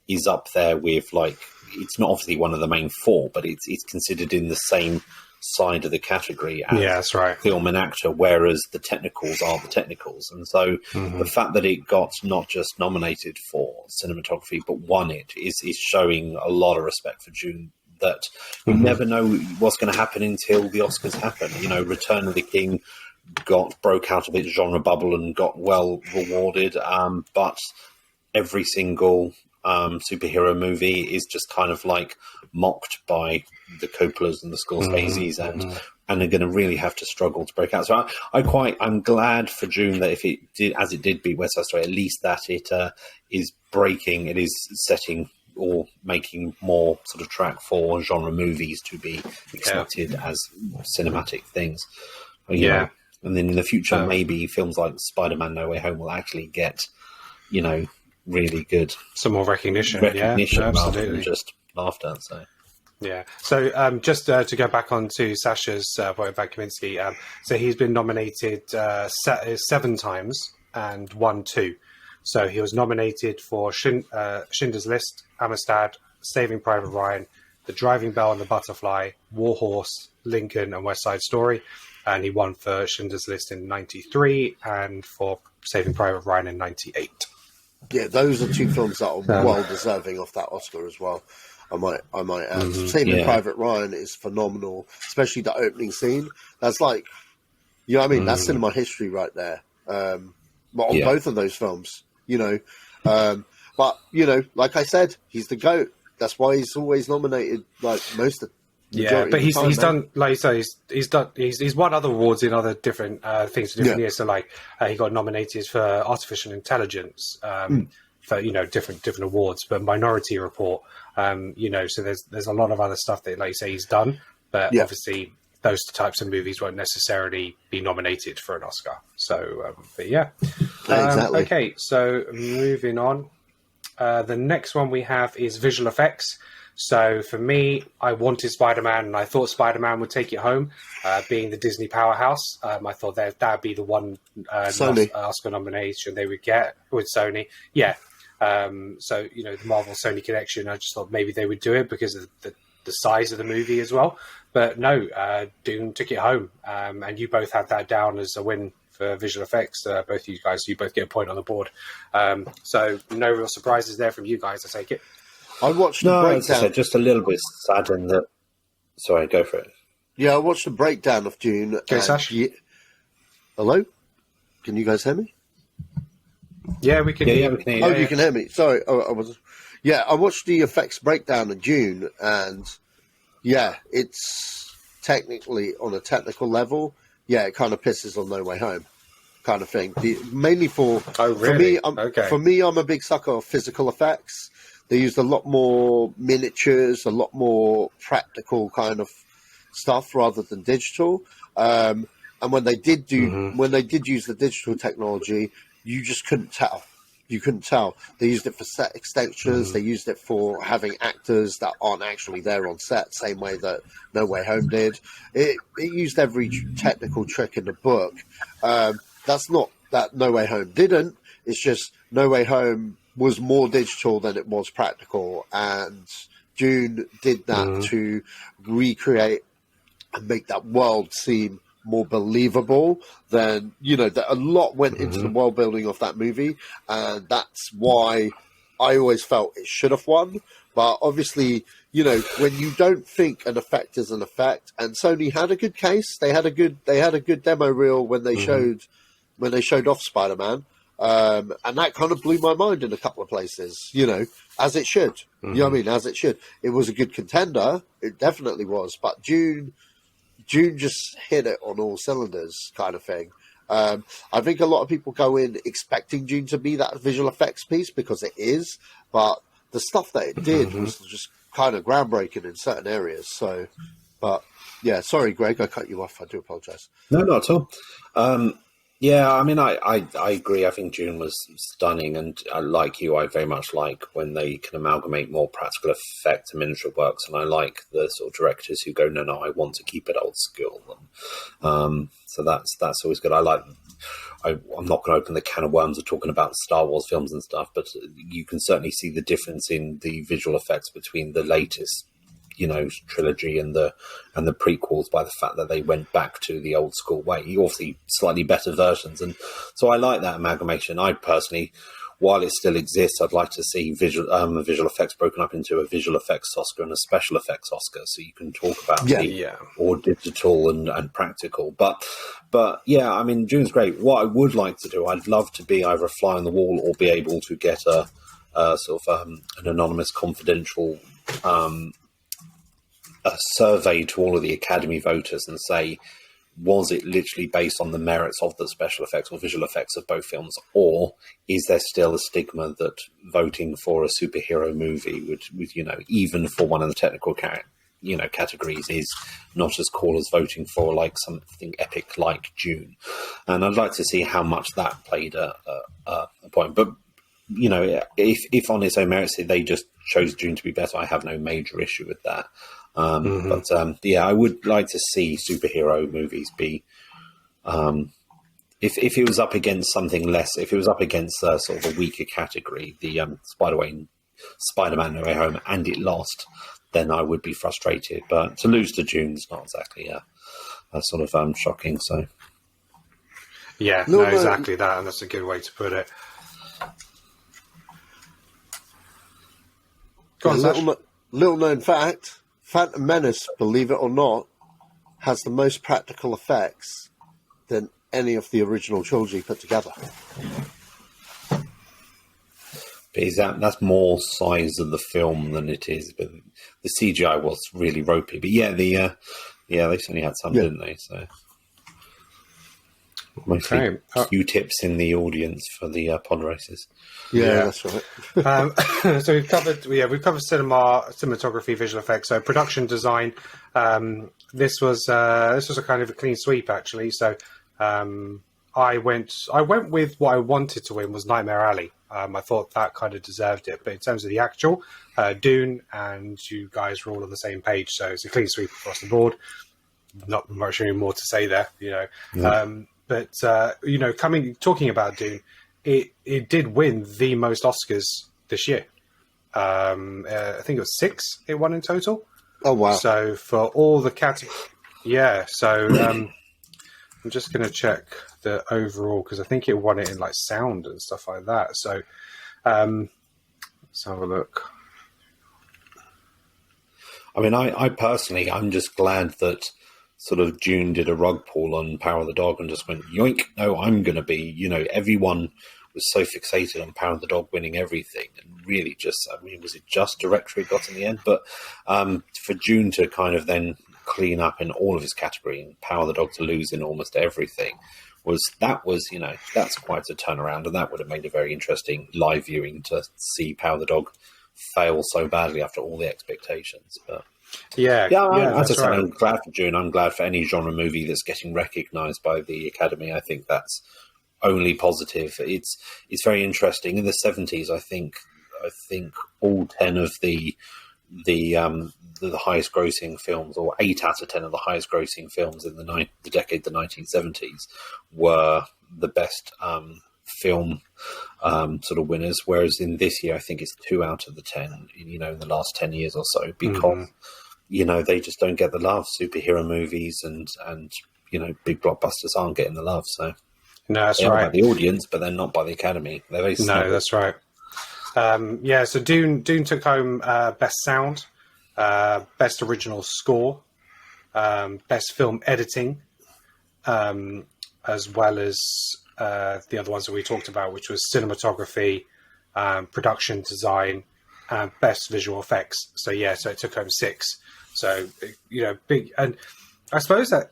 is up there with, like, it's not obviously one of the main four, but it's considered in the same side of the category as that's right. film and actor, whereas the technicals are the technicals. And so the fact that it got not just nominated for cinematography, but won it is showing a lot of respect for June, that you never know what's going to happen until the Oscars happen. You know, Return of the King broke out of its genre bubble and got well rewarded, but every single superhero movie is just kind of like mocked by the Coppolas and the Scorseses, and they're going to really have to struggle to break out. So I'm glad for June that if it did, as it did beat West Side Story, at least that it is breaking, it is setting or making more sort of track for genre movies to be accepted as cinematic things. You know, and then in the future, maybe films like Spider-Man No Way Home will actually get, you know, really good, some more recognition rather than just laughed at. So just to go back on to Sacha's point about Kaminsky, so he's been nominated 7 times and won 2. So he was nominated for Schindler's List, Amistad, Saving Private Ryan, The Driving Bell and the Butterfly, War Horse, Lincoln and West Side Story, and he won for Schindler's List in '93 and for Saving Private Ryan in '98. Yeah, those are 2 films that are well deserving of that Oscar as well. I might add. Saving Private Ryan is phenomenal, especially the opening scene. That's like, you know what I mean? That's cinema history right there. But on both of those films, you know. But, you know, like I said, he's the GOAT. That's why he's always nominated, like, most of but he's done, like you say, he's won other awards in other different things for different years. So like he got nominated for artificial intelligence for, you know, different awards, but Minority Report, you know, so there's a lot of other stuff that, like you say, he's done, but obviously those types of movies won't necessarily be nominated for an Oscar. So but exactly. Okay, so moving on, the next one we have is visual effects. So for me, I wanted Spider-Man, and I thought Spider-Man would take it home, being the Disney powerhouse. I thought that would be the one Oscar nomination they would get with Sony. So, you know, the Marvel-Sony connection, I just thought maybe they would do it because of the size of the movie as well. But no, Dune took it home, and you both had that down as a win for visual effects. Both you guys, you both get a point on the board. So no real surprises there from you guys, I take it. I watched the breakdown. Just a little bit sad in that. Sorry, go for it. Yeah, I watched the breakdown of Dune. Okay, Sash. Hello? Can you guys hear me? Yeah, we can hear you. You can hear me. Sorry. I watched the effects breakdown of Dune, and it's technically, on a technical level, it kind of pisses on No Way Home kind of thing. Mainly for me, I'm a big sucker of physical effects. They used a lot more miniatures, a lot more practical kind of stuff rather than digital. And when they did use the digital technology, you just couldn't tell. You couldn't tell. They used it for set extensions. They used it for having actors that aren't actually there on set, same way that No Way Home did. It used every technical trick in the book. That's not that No Way Home didn't. It's just No Way Home was more digital than it was practical, and Dune did that to recreate and make that world seem more believable. Than, you know, that a lot went into the world building of that movie, and that's why I always felt it should have won. But obviously, you know, when you don't think an effect is an effect, and Sony had a good case, they had a good demo reel when they showed off Spider-Man. And that kind of blew my mind in a couple of places, you know, as it should. You know what I mean? As it should. It was a good contender. It definitely was. But June just hit it on all cylinders kind of thing. I think a lot of people go in expecting June to be that visual effects piece because it is. But the stuff that it did was just kind of groundbreaking in certain areas. So, but yeah, sorry, Greg, I cut you off. I do apologise. No, not at all. Yeah, I mean, I agree. I think Dune was stunning, and like you, I very much like when they can amalgamate more practical effects and miniature works, and I like the sort of directors who go, no, I want to keep it old school. And, so that's always good. I'm not going to open the can of worms of talking about Star Wars films and stuff, but you can certainly see the difference in the visual effects between the latest, trilogy and the prequels by the fact that they went back to the old school way. Obviously, slightly better versions, and so I like that amalgamation. I personally, while it still exists, I'd like to see visual effects broken up into a visual effects Oscar and a special effects Oscar, so you can talk about or digital and practical. But yeah, I mean, Dune's great. What I would like to do, I'd love to be either a fly on the wall or be able to get a sort of an anonymous, confidential a survey to all of the Academy voters and say, was it literally based on the merits of the special effects or visual effects of both films, or is there still a stigma that voting for a superhero movie would even for one of the technical categories is not as cool as voting for like something epic like Dune? And I'd like to see how much that played a point. But if on its own merits they just chose Dune to be better, I have no major issue with that. But I would like to see superhero movies be, if it was up against something less, if it was up against sort of a weaker category, the Spider-Man No Way Home, and it lost, then I would be frustrated. But to lose to Dune is not exactly a sort of shocking. So yeah, no, exactly that, and that's a good way to put it. Go on, little known fact. Phantom Menace, believe it or not, has the most practical effects than any of the original trilogy put together. But that's more size of the film than it is. But the CGI was really ropey. But they certainly had some, didn't they? So mostly Q-tips in the audience for the pod races. Yeah, that's right. So we've covered cinematography, visual effects, so production design. This was a kind of a clean sweep actually. So I went with what I wanted to win was Nightmare Alley. I thought that kind of deserved it, but in terms of the actual Dune, and you guys were all on the same page, so it's a clean sweep across the board. Not much more to say there, Yeah. But talking about Dune, it did win the most Oscars this year. I think it was 6 it won in total. Oh wow! So for all the categories, yeah. So I'm just going to check the overall because I think it won it in like sound and stuff like that. So let's have a look. I mean, I personally, I'm just glad that sort of Dune did a rug pull on Power of the Dog and just went, yoink, no, I'm going to be, everyone was so fixated on Power of the Dog winning everything. And really was it just director he got in the end? But for Dune to kind of then clean up in all of his category and Power of the Dog to lose in almost everything that's quite a turnaround. And that would have made a very interesting live viewing to see Power of the Dog fail so badly after all the expectations. But I'm glad for Dune. I'm glad for any genre movie that's getting recognised by the Academy. I think that's only positive. It's very interesting. In the 70s, I think all 10 of the highest grossing films, or 8 out of 10 of the highest grossing films in the decade, the 1970s, were the best film sort of winners, whereas in this year I think it's 2 out of the 10 in the last 10 years or so, because they just don't get the love. Superhero movies and big blockbusters aren't getting the love, so no, that's right, by the audience, but they're not by the Academy. They're very snobby. No, that's right. So Dune took home best sound, best original score, best film editing, as well as the other ones that we talked about, which was cinematography, production design, best visual effects. So it took home 6. So big, and I suppose that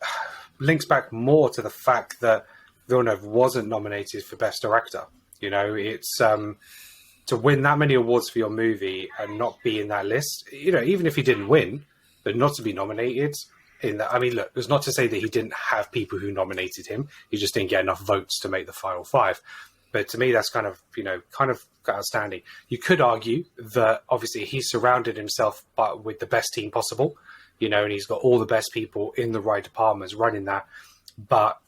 links back more to the fact that Villeneuve wasn't nominated for best director. It's to win that many awards for your movie and not be in that list, even if he didn't win, but not to be nominated in that. I mean, look, it's not to say that he didn't have people who nominated him. He just didn't get enough votes to make the final 5. But to me, that's kind of outstanding. You could argue that obviously he surrounded himself with the best team possible, and he's got all the best people in the right departments running that. But,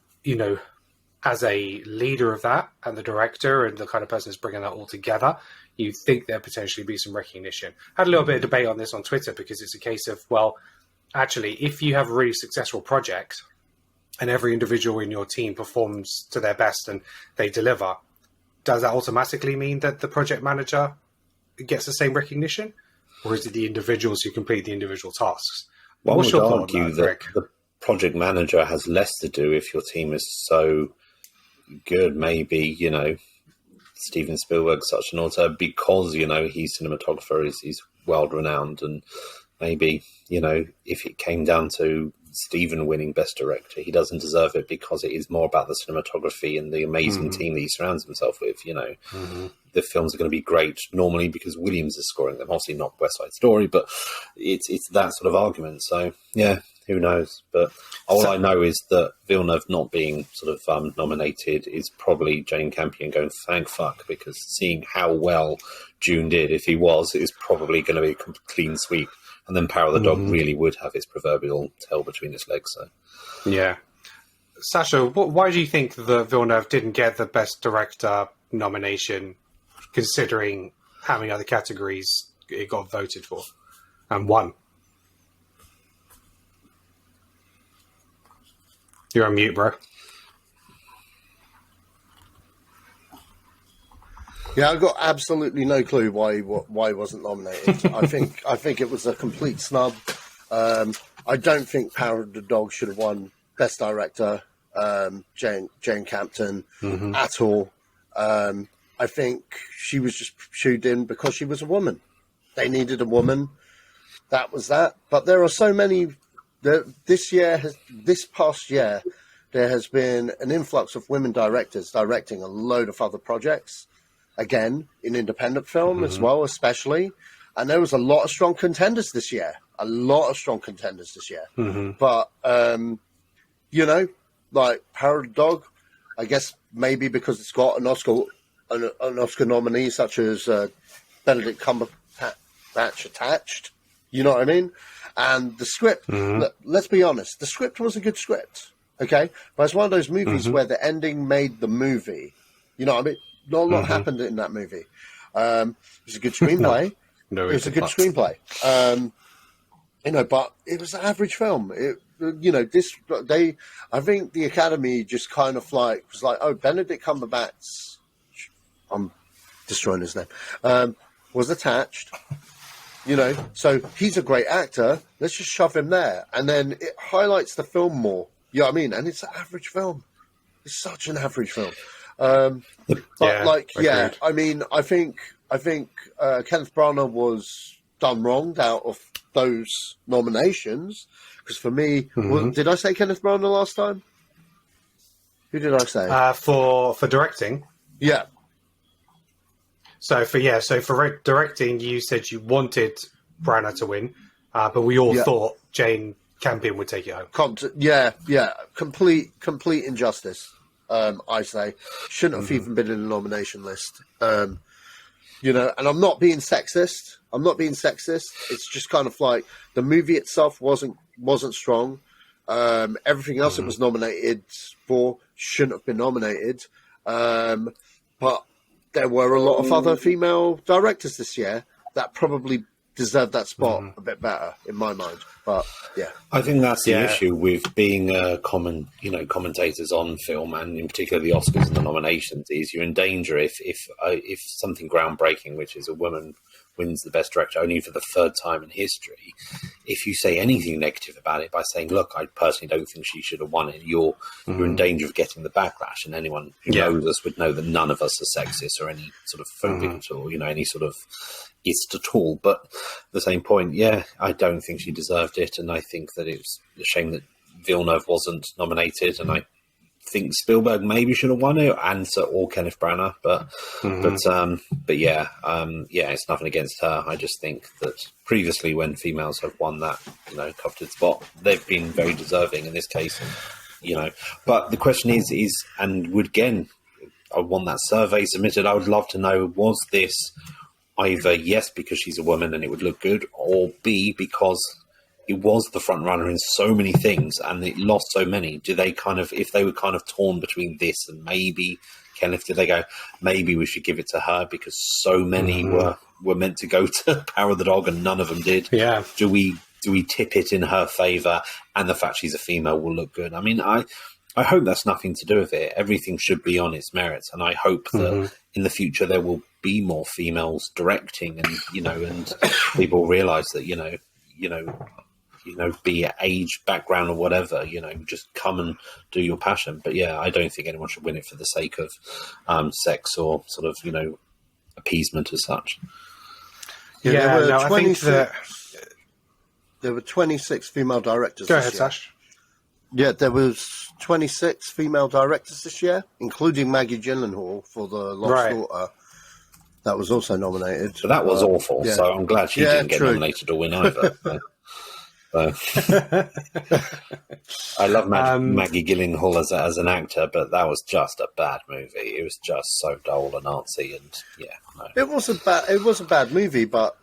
as a leader of that and the director and the kind of person who's bringing that all together, you think there'd potentially be some recognition. I had a little bit of debate on this on Twitter because it's a case of, well, actually, if you have a really successful project and every individual in your team performs to their best and they deliver, does that automatically mean that the project manager gets the same recognition? Or is it the individuals who complete the individual tasks? One What's would your thought argue on that, that Greg? the project manager has less to do if your team is so good. Maybe, Steven Spielberg's such an author because, he's cinematographer, he's world-renowned, and maybe, if it came down to Steven winning Best Director, he doesn't deserve it because it is more about the cinematography and the amazing team that he surrounds himself with. The films are going to be great normally because Williams is scoring them. Obviously not West Side Story, but it's that sort of argument. So, yeah, who knows? But all I know is that Villeneuve not being sort of nominated is probably Jane Campion going, thank fuck, because seeing how well June did, if he was, it is probably going to be a clean sweep. And then Power of the Dog really would have its proverbial tail between its legs. So, yeah. Sacha, why do you think that Villeneuve didn't get the Best Director nomination, considering how many other categories it got voted for and won? You're on mute, bro. Yeah, I've got absolutely no clue why he wasn't nominated. I think it was a complete snub. I don't think Power of the Dog should have won Best Director, Jane Campion, at all. I think she was just shooed in because she was a woman. They needed a woman. That was that. But there are so many. This past year, there has been an influx of women directors directing a load of other projects. Again, in independent film as well, especially. And there was a lot of strong contenders this year. But, like Power of the Dog, I guess maybe because it's got an Oscar nominee such as Benedict Cumberbatch attached. You know what I mean? And the script, let's be honest, the script was a good script. Okay? But it's one of those movies where the ending made the movie. You know what I mean? Not a lot happened in that movie. It was a good screenplay. No, it was a good screenplay. But it was an average film. I think the Academy just kind of was like, oh, Benedict Cumberbatch, I'm destroying his name, was attached. So he's a great actor. Let's just shove him there. And then it highlights the film more. You know what I mean? And it's an average film. It's such an average film. I think Kenneth Brower was done wrong out of those nominations. Because for me, did I say Kenneth Brower last time? Who did I say? For directing? Yeah. So for directing, you said you wanted Branagh to win, but we all thought Jane Campion would take it home. Complete injustice. I say shouldn't have even been in the nomination list. And I'm not being sexist. It's just kind of like the movie itself wasn't strong. Everything else it was nominated for shouldn't have been nominated. But there were a lot of other female directors this year that probably deserved that spot a bit better, in my mind. But yeah, I think that's the issue with being commentators on film, and in particular the Oscars and the nominations. Is you're in danger if something groundbreaking, which is a woman, wins the Best Director only for the third time in history. If you say anything negative about it by saying, "Look, I personally don't think she should have won it," you're in danger of getting the backlash. And anyone who knows us would know that none of us are sexist or any sort of phobic or any sort of ist at all. But at the same point, I don't think she deserved it, and I think that it's a shame that Villeneuve wasn't nominated, and I think Spielberg maybe should have won it, or Kenneth Branagh, but yeah, it's nothing against her. I just think that previously, when females have won that, coveted spot, they've been very deserving in this case. But the question is, and would again, I want that survey submitted. I would love to know: was this either yes because she's a woman and it would look good, or B because it was the front runner in so many things and it lost so many? Do they if they were kind of torn between this and maybe Kenneth, did they go, maybe we should give it to her because so many were meant to go to Power of the Dog and none of them did? Yeah. Do we tip it in her favour, and the fact she's a female will look good? I mean, I hope that's nothing to do with it. Everything should be on its merits, and I hope that in the future there will be more females directing, and and people realise that be it age, background, or whatever, just come and do your passion. But yeah, I don't think anyone should win it for the sake of sex or sort of appeasement as such. I think that there were 26 female directors. Go ahead, Sash. Yeah, there was 26 female directors this year, including Maggie Gyllenhaal for The Lost Daughter. That was also nominated. But that was awful, so I'm glad she didn't get nominated or win either. I love Maggie Gyllenhaal as an actor, but that was just a bad movie. It was just so dull and artsy, and it was a bad movie, but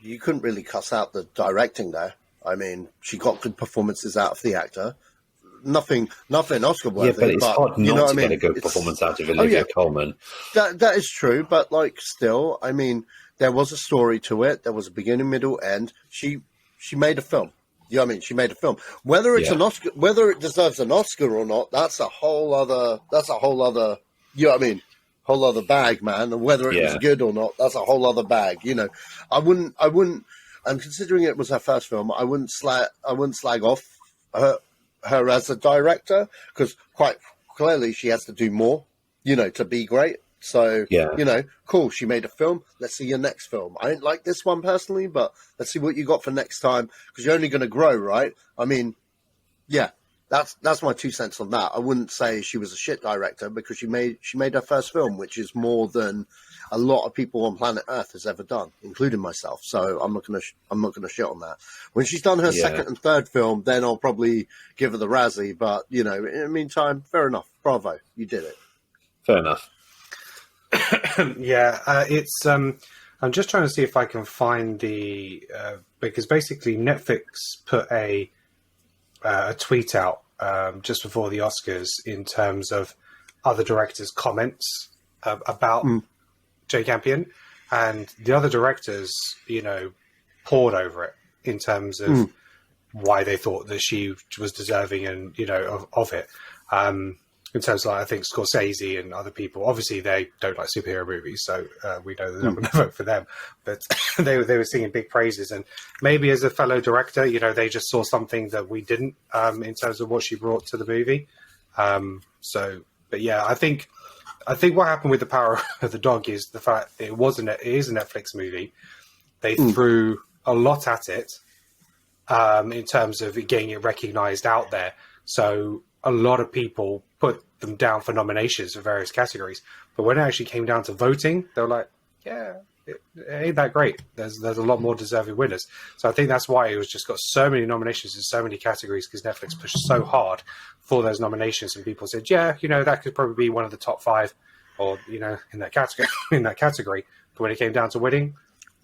you couldn't really cuss out the directing there. I mean, she got good performances out of the actor. Nothing Oscar worthy. Yeah, but it's hard not to get a good performance out of Olivia Colman. That is true, but still, I mean, there was a story to it. There was a beginning, middle, end. She made a film. You know what I mean? She made a film. Whether it's an Oscar, whether it deserves an Oscar or not, that's a whole other. You know what I mean? Whole other bag, man. And whether it was good or not, that's a whole other bag. I wouldn't. And considering it was her first film, I wouldn't slag off her as a director, because quite clearly she has to do more, to be great. So, cool, she made a film. Let's see your next film. I didn't like this one personally, but let's see what you got for next time, because you're only going to grow, right? I mean, that's my 2 cents on that. I wouldn't say she was a shit director, because she made her first film, which is more than a lot of people on planet Earth has ever done, including myself. So I'm not gonna shit on that. When she's done her second and third film, then I'll probably give her the Razzie. But in the meantime, fair enough. Bravo, you did it. Fair enough. It's. I'm just trying to see if I can find the because basically Netflix put a tweet out just before the Oscars in terms of other directors' comments about Jane Campion, and the other directors, poured over it in terms of why they thought that she was deserving and of it. In terms of, I think, Scorsese and other people, obviously they don't like superhero movies, so we know they're not going to vote for them. But they were singing big praises, and maybe as a fellow director, they just saw something that we didn't in terms of what she brought to the movie. But yeah, I think what happened with The Power of the Dog is the fact it is a Netflix movie. They threw a lot at it in terms of getting it recognized out there. So a lot of people put them down for nominations for various categories. But when it actually came down to voting, they were like, it ain't that great. There's a lot more deserving winners. So I think that's why it was just got so many nominations in so many categories, because Netflix pushed so hard for those nominations, and people said, that could probably be one of the top 5 or, in that category. But when it came down to winning,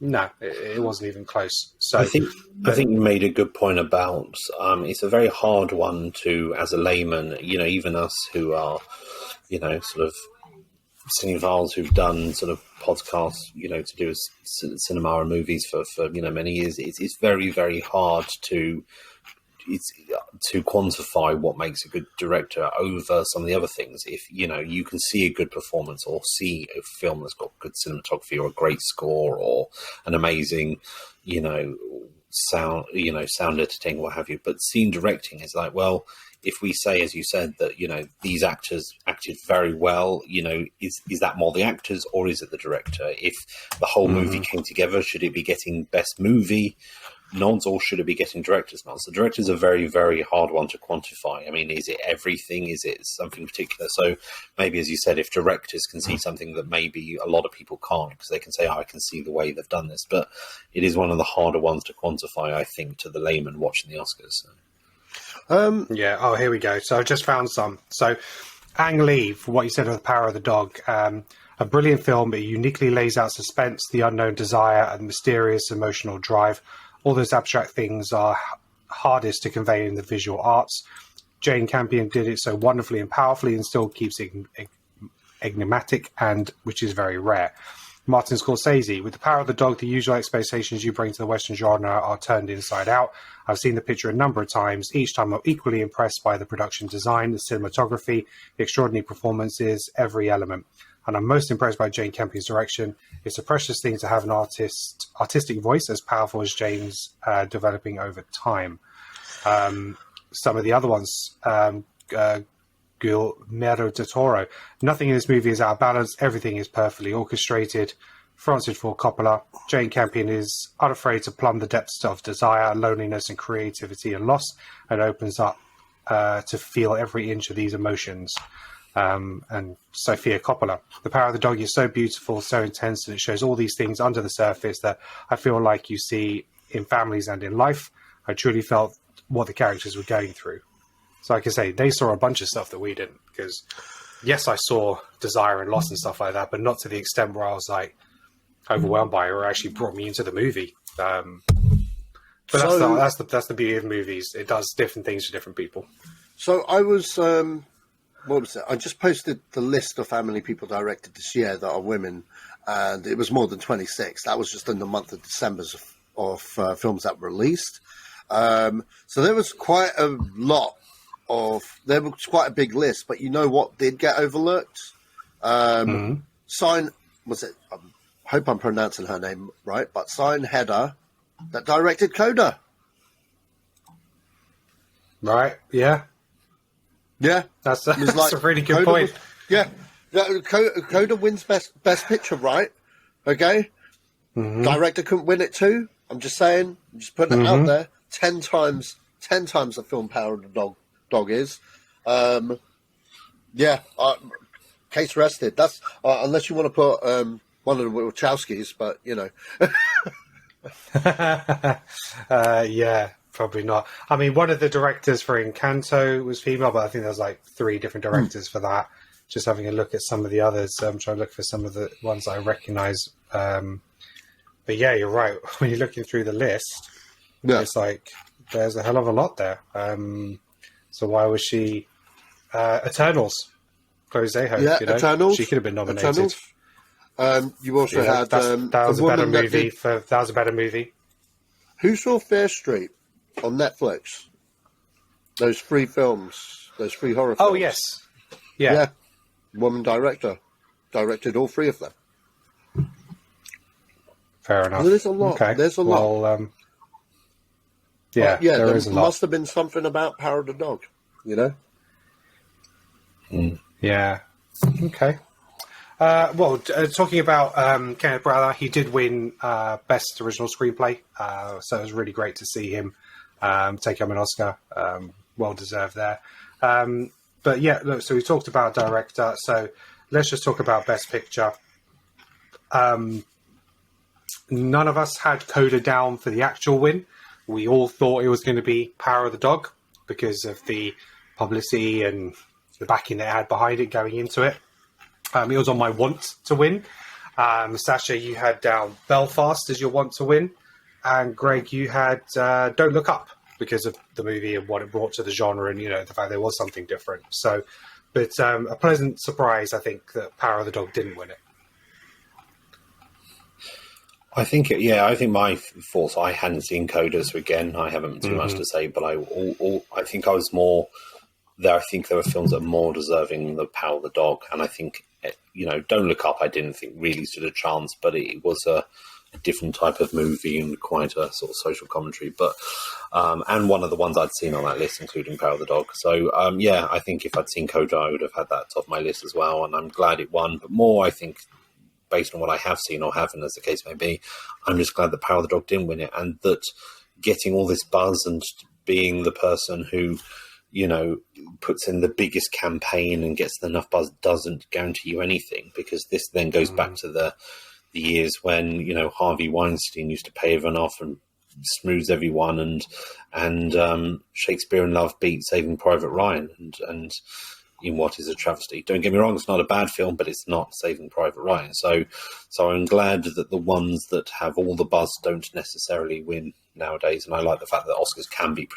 no, it wasn't even close. So I think you made a good point about it's a very hard one to, as a layman, even us who are, sort of cinephiles who've done sort of podcasts, to do cinema and movies for many years. It's very, very hard to quantify what makes a good director over some of the other things. If you can see a good performance or see a film that's got good cinematography or a great score or an amazing sound editing, what have you, but scene directing is like, well, if we say, as you said, that these actors acted very well, is that more the actors or is it the director? If the whole movie came together, should it be getting best movie? nods, or should it be getting director's nods? The director's a very, very hard one to quantify. I mean, is it everything? Is it something particular? So maybe, as you said, if directors can see something that maybe a lot of people can't, because they can say, I can see the way they've done this. But it is one of the harder ones to quantify, I think, to the layman watching the Oscars. So. Yeah. Oh, here we go. So I just found some. So Ang Lee, for what you said of The Power of the Dog, a brilliant film. It uniquely lays out suspense, the unknown desire, and mysterious emotional drive. All those abstract things are hardest to convey in the visual arts. Jane Campion did it so wonderfully and powerfully, and still keeps it enigmatic, and which is very rare. Martin Scorsese, with The Power of the Dog, the usual expectations you bring to the Western genre are turned inside out. I've seen the picture a number of times. Each time I'm equally impressed by the production design, the cinematography, the extraordinary performances, every element. And I'm most impressed by Jane Campion's direction. It's a precious thing to have an artistic voice as powerful as Jane's developing over time. Some of the other ones, Guillermo del Toro. Nothing in this movie is out of balance. Everything is perfectly orchestrated. Francis Ford Coppola. Jane Campion is unafraid to plumb the depths of desire, loneliness, and creativity and loss, and opens up to feel every inch of these emotions. And Sofia Coppola. The Power of the Dog is so beautiful, so intense, and it shows all these things under the surface that I feel like you see in families and in life. I truly felt what the characters were going through. So like I say, they saw a bunch of stuff that we didn't, because yes, I saw desire and loss and stuff like that, but not to the extent where I was like overwhelmed by it, or actually brought me into the movie. But that's the beauty of movies. It does different things to different people. So I was, what was it? I just posted the list of how many people directed this year that are women, and it was more than 26. That was just in the month of December of films that were released. So there was quite a lot. There was quite a big list, but you know what did get overlooked? Sign, was it? I hope I'm pronouncing her name right, but Sign Hedda, that directed Coda. Right, yeah. Yeah. That's a really good point. Coda wins best picture, right? Okay? Director couldn't win it too. I'm just saying, I'm just putting it out there. 10 times the film Power of the Dog is. Case rested. That's unless you want to put one of the Wachowskis, but you know. Yeah, probably not. I mean, one of the directors for Encanto was female, but I think there's like 3 different directors for that. Just having a look at some of the others. I'm trying to look for some of the ones I recognize. But yeah, you're right. When you're looking through the list, it's like there's a hell of a lot there. So why was she Eternals? Chloe Zhao, yeah, you know? Eternals. She could have been nominated. Eternals. You also had that was a better movie. That was a better movie. Who saw Fair Street on Netflix? Those 3 films, those 3 horror films. Oh yes, yeah. Woman director directed all 3 of them. Fair enough. There's a lot. Okay. There's a lot. Well, there is a lot. There must have been something about Power of the Dog, you know? Yeah. Okay. Talking about Kenneth Brower, he did win Best Original Screenplay, so it was really great to see him take home an Oscar. Well deserved there. But yeah, look, so we talked about director, so let's just talk about Best Picture. None of us had Coda down for the actual win. We all thought it was going to be Power of the Dog because of the publicity and the backing they had behind it going into it. It was on my want to win. Sacha, you had down Belfast as your want to win. And Greg, you had Don't Look Up because of the movie and what it brought to the genre and, you know, the fact there was something different. So, but a pleasant surprise, I think, that Power of the Dog didn't win it. I think my thoughts. I hadn't seen Coda, so again, I haven't too much to say. But I think I was more there. I think there were films that are more deserving the Power of the Dog, and I think Don't Look Up. I didn't think really stood a chance, but it was a different type of movie and quite a sort of social commentary. But and one of the ones I'd seen on that list, including Power of the Dog. So I think if I'd seen Coda, I would have had that top of my list as well, and I'm glad it won. But more, I think, based on what I have seen or haven't, as the case may be, I'm just glad that Power of the Dog didn't win it, and that getting all this buzz and being the person who, you know, puts in the biggest campaign and gets enough buzz doesn't guarantee you anything, because this then goes back to the years when, you know, Harvey Weinstein used to pay everyone off and smooth everyone, and Shakespeare in Love beat Saving Private Ryan, and in what is a travesty. Don't get me wrong, it's not a bad film, but it's not Saving Private Ryan. So I'm glad that the ones that have all the buzz don't necessarily win nowadays, and I like the fact that Oscars can be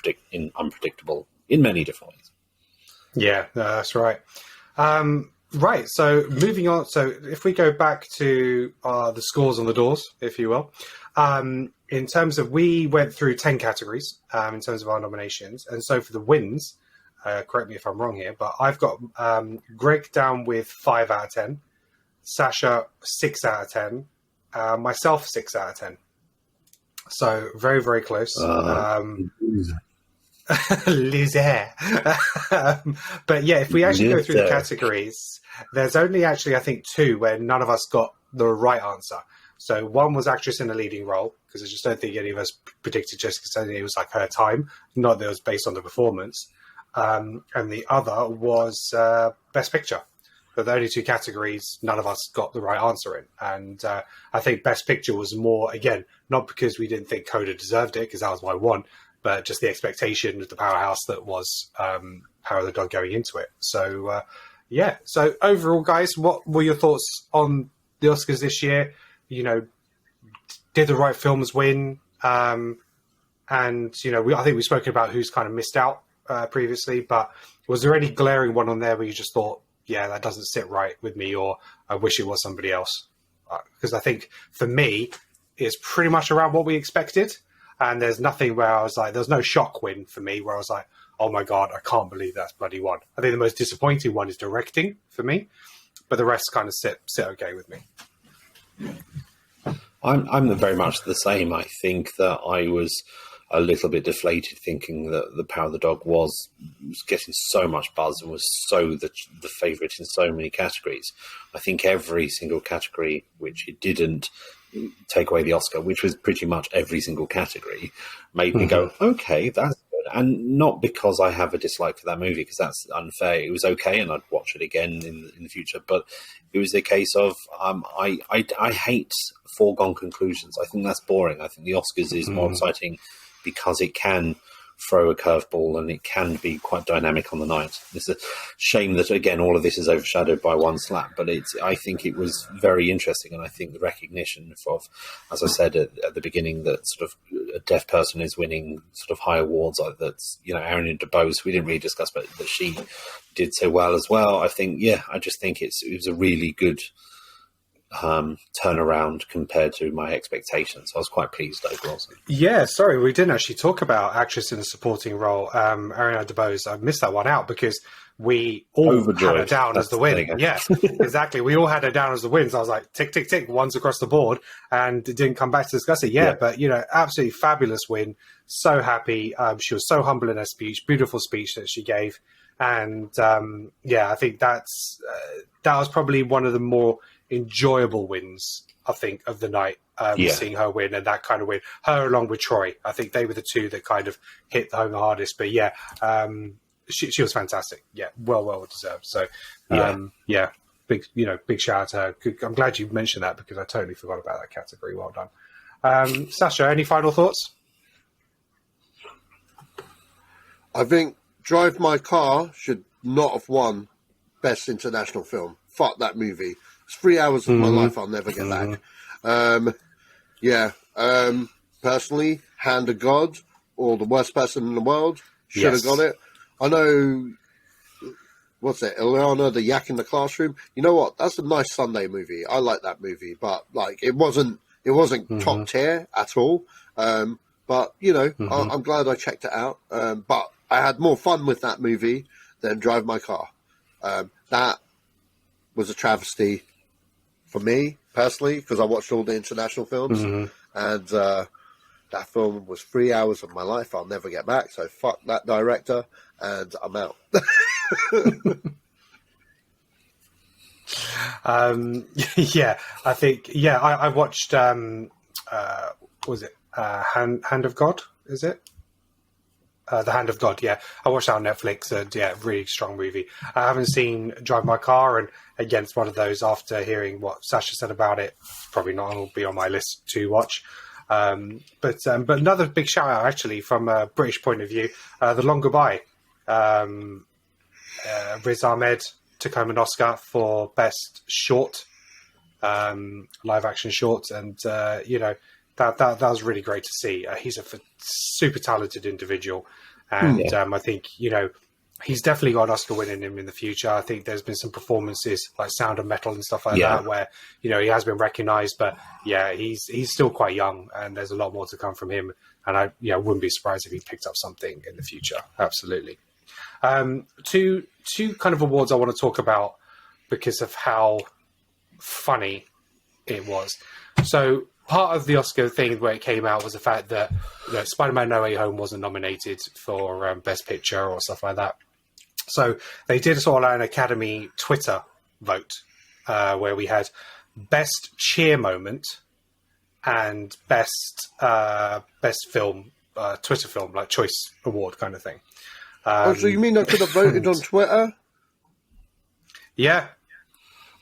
unpredictable in many different ways. Yeah, that's right. Right, so moving on. So if we go back to the scores on the doors, if you will, in terms of, we went through 10 categories in terms of our nominations. And so for the wins, correct me if I'm wrong here, but I've got Greg down with 5 out of 10, Sacha 6 out of 10, myself 6 out of 10. So very, very close. Loser. But yeah, if we actually go through the categories, there's only actually, I think, 2 where none of us got the right answer. So one was actress in a leading role, because I just don't think any of us predicted Jessica Chastain. It was like her time, not that it was based on the performance. And the other was Best Picture. But the only 2 categories, none of us got the right answer in. And I think Best Picture was more, again, not because we didn't think Coda deserved it, because that was my one, but just the expectation of the powerhouse that was Power of the Dog going into it. So, yeah. So overall, guys, what were your thoughts on the Oscars this year? You know, did the right films win? And, you know, I think we've spoken about who's kind of missed out previously, but was there any glaring one on there where you just thought, yeah, that doesn't sit right with me, or I wish it was somebody else? Because I think for me, it's pretty much around what we expected. And there's nothing where I was like, there's no shock win for me where I was like, oh my God, I can't believe that's bloody won. I think the most disappointing one is directing for me, but the rest kind of sit okay with me. I'm very much the same. I think that I was a little bit deflated thinking that the Power of the Dog was getting so much buzz and was so the favourite in so many categories. I think every single category which it didn't take away the Oscar, which was pretty much every single category, made me go, okay, that's good. And not because I have a dislike for that movie, because that's unfair. It was okay, and I'd watch it again in the future. But it was the case of I hate foregone conclusions. I think that's boring. I think the Oscars is more exciting because it can throw a curveball and it can be quite dynamic on the night. It's a shame that, again, all of this is overshadowed by one slap, but I think it was very interesting, and I think the recognition of, as I said at the beginning, that sort of a deaf person is winning sort of high awards, like that's, you know, Aaron and Dubose, we didn't really discuss, but that she did so well as well. I think, yeah, I just think it was a really good turnaround compared to my expectations. I was quite pleased overall. Yeah, sorry, we didn't actually talk about actress in a supporting role, Ariana DeBose. I missed that one out because we all had her down as the win. Yeah, exactly. We all had her down as the win. So I was like, tick, tick, tick, ones across the board, and didn't come back to discuss it. Yeah, but, you know, absolutely fabulous win. So happy. She was so humble in her speech, beautiful speech that she gave. And, yeah, I think that was probably one of the more enjoyable wins, I think, of the night, seeing her win and that kind of win. Her along with Troy, I think they were the 2 that kind of hit home the hardest. But yeah, she was fantastic. Yeah, well deserved. So yeah, big shout out to her. I'm glad you mentioned that because I totally forgot about that category. Well done. Sacha, any final thoughts? I think Drive My Car should not have won Best International Film. Fuck that movie. It's 3 hours of my life I'll never get back. Personally, Hand of God or The Worst Person in the World should have got it. I know, what's it, Ileana, the Yak in the Classroom. You know what? That's a nice Sunday movie. I like that movie, but like it wasn't top tier at all. But you know, I'm glad I checked it out. But I had more fun with that movie than Drive My Car. That was a travesty for me personally, because I watched all the international films, and that film was 3 hours of my life I'll never get back. So fuck that director, and I'm out. Yeah, I think I watched. Was it Hand of God? is it? The Hand of God, yeah. I watched that on Netflix, and yeah, really strong movie. I haven't seen Drive My Car, and again, it's one of those, after hearing what Sacha said about it, probably not will be on my list to watch. But another big shout out, actually, from a British point of view, The Long Goodbye. Riz Ahmed took home an Oscar for Best Short, live action short, and that was really great to see. He's a super talented individual, and I think he's definitely got an Oscar win in him in the future. I think there's been some performances like Sound of Metal and stuff like that where he has been recognised, but he's still quite young, and there's a lot more to come from him. And I wouldn't be surprised if he picked up something in the future. Absolutely. Two kind of awards I want to talk about because of how funny it was. So part of the Oscar thing where it came out was the fact that Spider-Man No Way Home wasn't nominated for Best Picture or stuff like that. So they did sort of an Academy Twitter vote where we had Best Cheer Moment and Best Film, Twitter Film, like Choice Award kind of thing. So you mean I could have voted on Twitter? Yeah.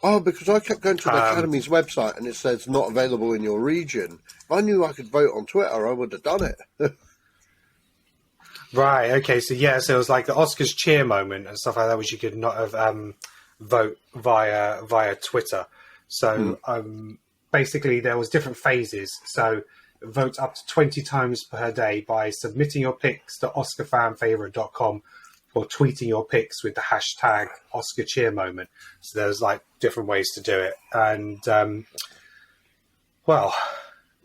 Oh, because I kept going to the Academy's website and it says not available in your region. If I knew I could vote on Twitter, I would have done it. Right, okay, so it was like the Oscars cheer moment and stuff like that, which you could not have vote via Twitter. So basically there was different phases. So vote up to 20 times per day by submitting your picks to OscarFanFavorite.com or tweeting your picks with the hashtag Oscar Cheer Moment. So there's like different ways to do it. And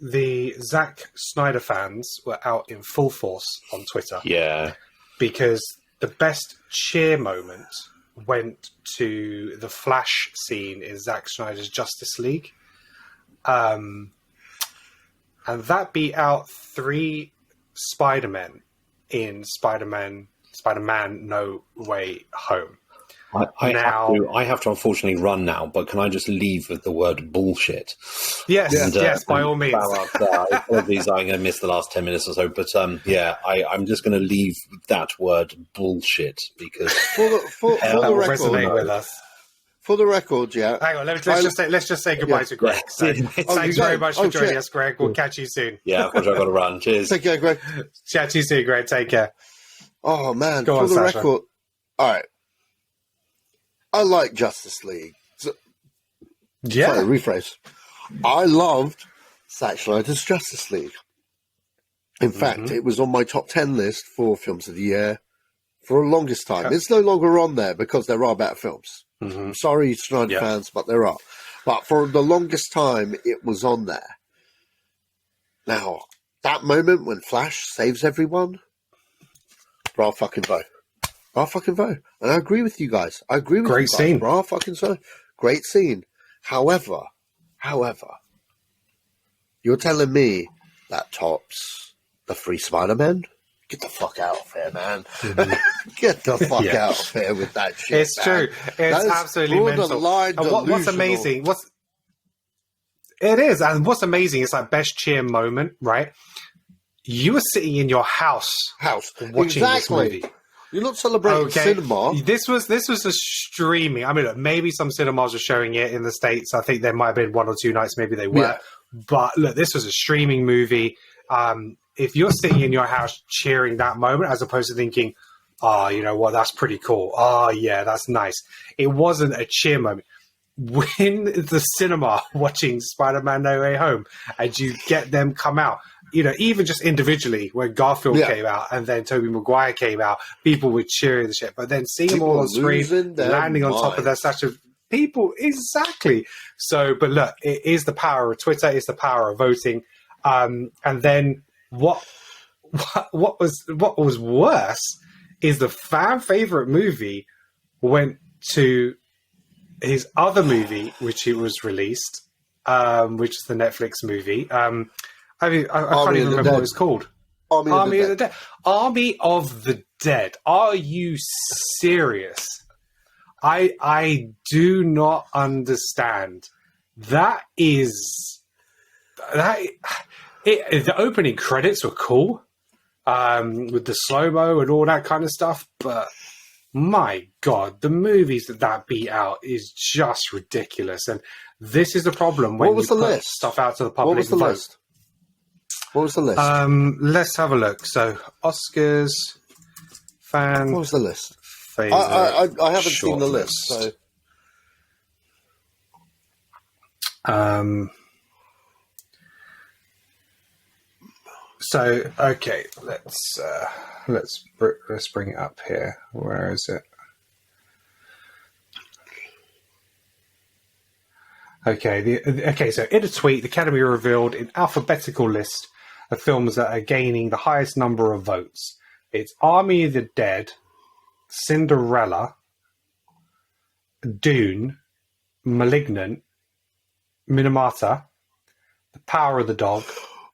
the Zack Snyder fans were out in full force on Twitter. Yeah. Because the best cheer moment went to the Flash scene in Zack Snyder's Justice League. And that beat out 3 Spider-Men in Spider-Man No Way Home. I have to unfortunately run now, but can I just leave with the word bullshit? Yes, yes, by all means. Apologies, I'm going to miss the last 10 minutes or so, but I'm just going to leave that word bullshit because for the record, resonate with us. For the record, yeah. Hang on, let's just say goodbye to Greg. So, thanks very much for joining us, Greg. We'll catch you soon. Yeah, of course, I've got to run. Cheers. Take care, Greg. Chat to you soon, Greg. Take care. Oh man, Go for on, the Sacha. record, all right. I like Justice League. Yeah. Sorry, rephrase. I loved Zack Snyder's Justice League. In fact, it was on my top 10 list for films of the year for the longest time. Okay. It's no longer on there because there are better films. I'm sorry, Snyder fans, but there are. But for the longest time, it was on there. Now, that moment when Flash saves everyone, bra fucking vote. Bra fucking vote. And I agree with you guys. I agree with you guys. Scene. Bra fucking vote. Great scene. However, you're telling me that tops the 3 Spider-Men? Get the fuck out of here, man. Get the fuck out of here with that shit. It's true. It's absolutely mental. And what's amazing, it is, and what's amazing is like best cheer moment, right? You were sitting in your house watching this movie. You're not celebrating cinema. This was a streaming. I mean, look, maybe some cinemas were showing it in the States. I think there might have been 1 or 2 nights, maybe they were. Yeah. But look, this was a streaming movie. If you're sitting in your house cheering that moment, as opposed to thinking, oh, you know what, that's pretty cool. Oh, yeah, that's nice. It wasn't a cheer moment. When the cinema watching Spider-Man No Way Home and you get them come out, even just individually, when Garfield came out and then Tobey Maguire came out, people were cheering the shit. But then seeing them all on screen, landing on top of their statue, people, exactly. So, but look, it is the power of Twitter, it's the power of voting. And then what was worse is the fan favorite movie went to his other movie, which it was released, which is the Netflix movie. I can't even remember what it was called. Army of the Dead. Army of the Dead. Are you serious? I do not understand. The opening credits were cool. with the slow-mo and all that kind of stuff. But my God, the movies that beat out is just ridiculous. And this is the problem when you put stuff out to the public. What was the list? What was the list? Let's have a look. So, Oscars, fan... What was the list? I haven't seen the list, so... So okay, let's bring it up here. Where is it? Okay, so in a tweet, the Academy revealed an alphabetical list of films that are gaining the highest number of votes. It's Army of the Dead, Cinderella, Dune, Malignant, Minamata, The Power of the Dog,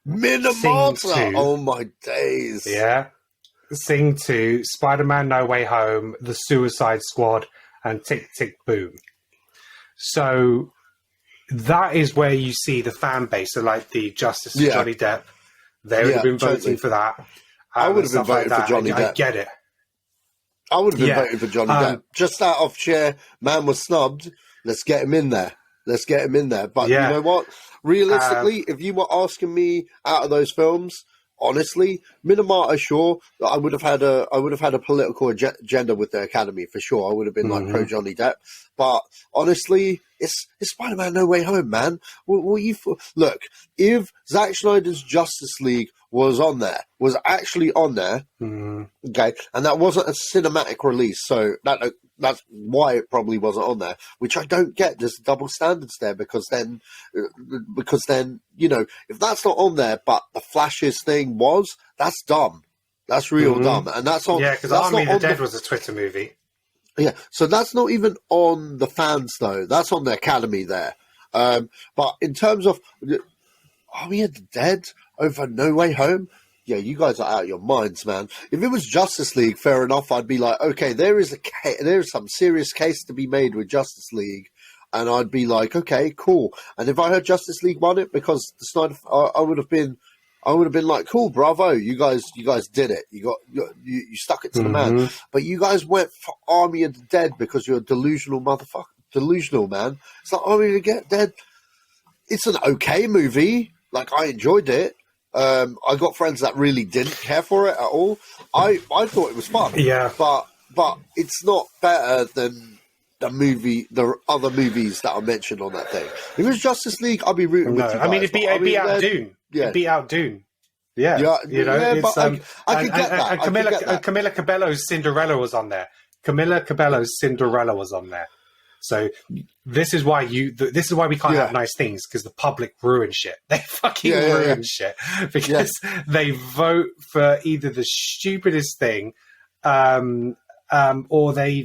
Minamata! Oh my days. Yeah. Sing 2, Spider-Man No Way Home, The Suicide Squad, and Tick Tick Boom. So that is where you see the fan base. So like the Justice of Johnny Depp, they would have been voting for that. I would have been voting for Johnny Depp. I get it. I would have been voting for Johnny Depp. Just out of sheer, man was snubbed, let's get him in there. But you know what? Realistically, if you were asking me out of those films, honestly, Minamata, sure, I would have had a political agenda with the Academy for sure. I would have been like pro Johnny Depp. But honestly, it's Spider-Man No Way Home, man. Look, if Zack Snyder's Justice League was actually on there, okay, and that wasn't a cinematic release, so that's why it probably wasn't on there, which I don't get. There's double standards there because then, you know, if that's not on there, but the Flash's thing was, that's dumb. That's real dumb. And that's on. Yeah, because Army of the Dead was a Twitter movie. Yeah, so that's not even on the fans, though. That's on the Academy there. But in terms of Army of the Dead over No Way Home, yeah, you guys are out of your minds, man. If it was Justice League, fair enough. I'd be like, okay, there is some serious case to be made with Justice League, and I'd be like, okay, cool. And if I heard Justice League won it because the Snyder, I would have been like, cool, bravo, you guys did it. You stuck it to the man. But you guys went for Army of the Dead because you're a delusional motherfucker, delusional man. It's like Army of the Dead. It's an okay movie. Like, I enjoyed it. I got friends that really didn't care for it at all. I thought it was fun. Yeah. But it's not better than the other movies that are mentioned on that thing. If it was Justice League, I'd be rooting with you guys. I mean, it'd be out Dune. Yeah. It'd be out Dune. Yeah. You know, it's, I could get that. And Camilla Cabello's Cinderella was on there. Camilla Cabello's Cinderella was on there. So this is why we can't have nice things, because the public ruin shit. They fucking ruin shit because they vote for either the stupidest thing, or they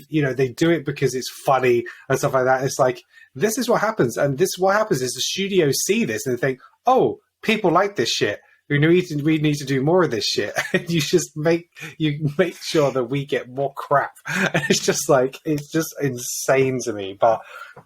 do it because it's funny and stuff like that. It's like, this is what happens, and this is what happens is the studios see this and they think, oh, people like this shit. We need to do more of this shit. You make sure that we get more crap. It's just insane to me. But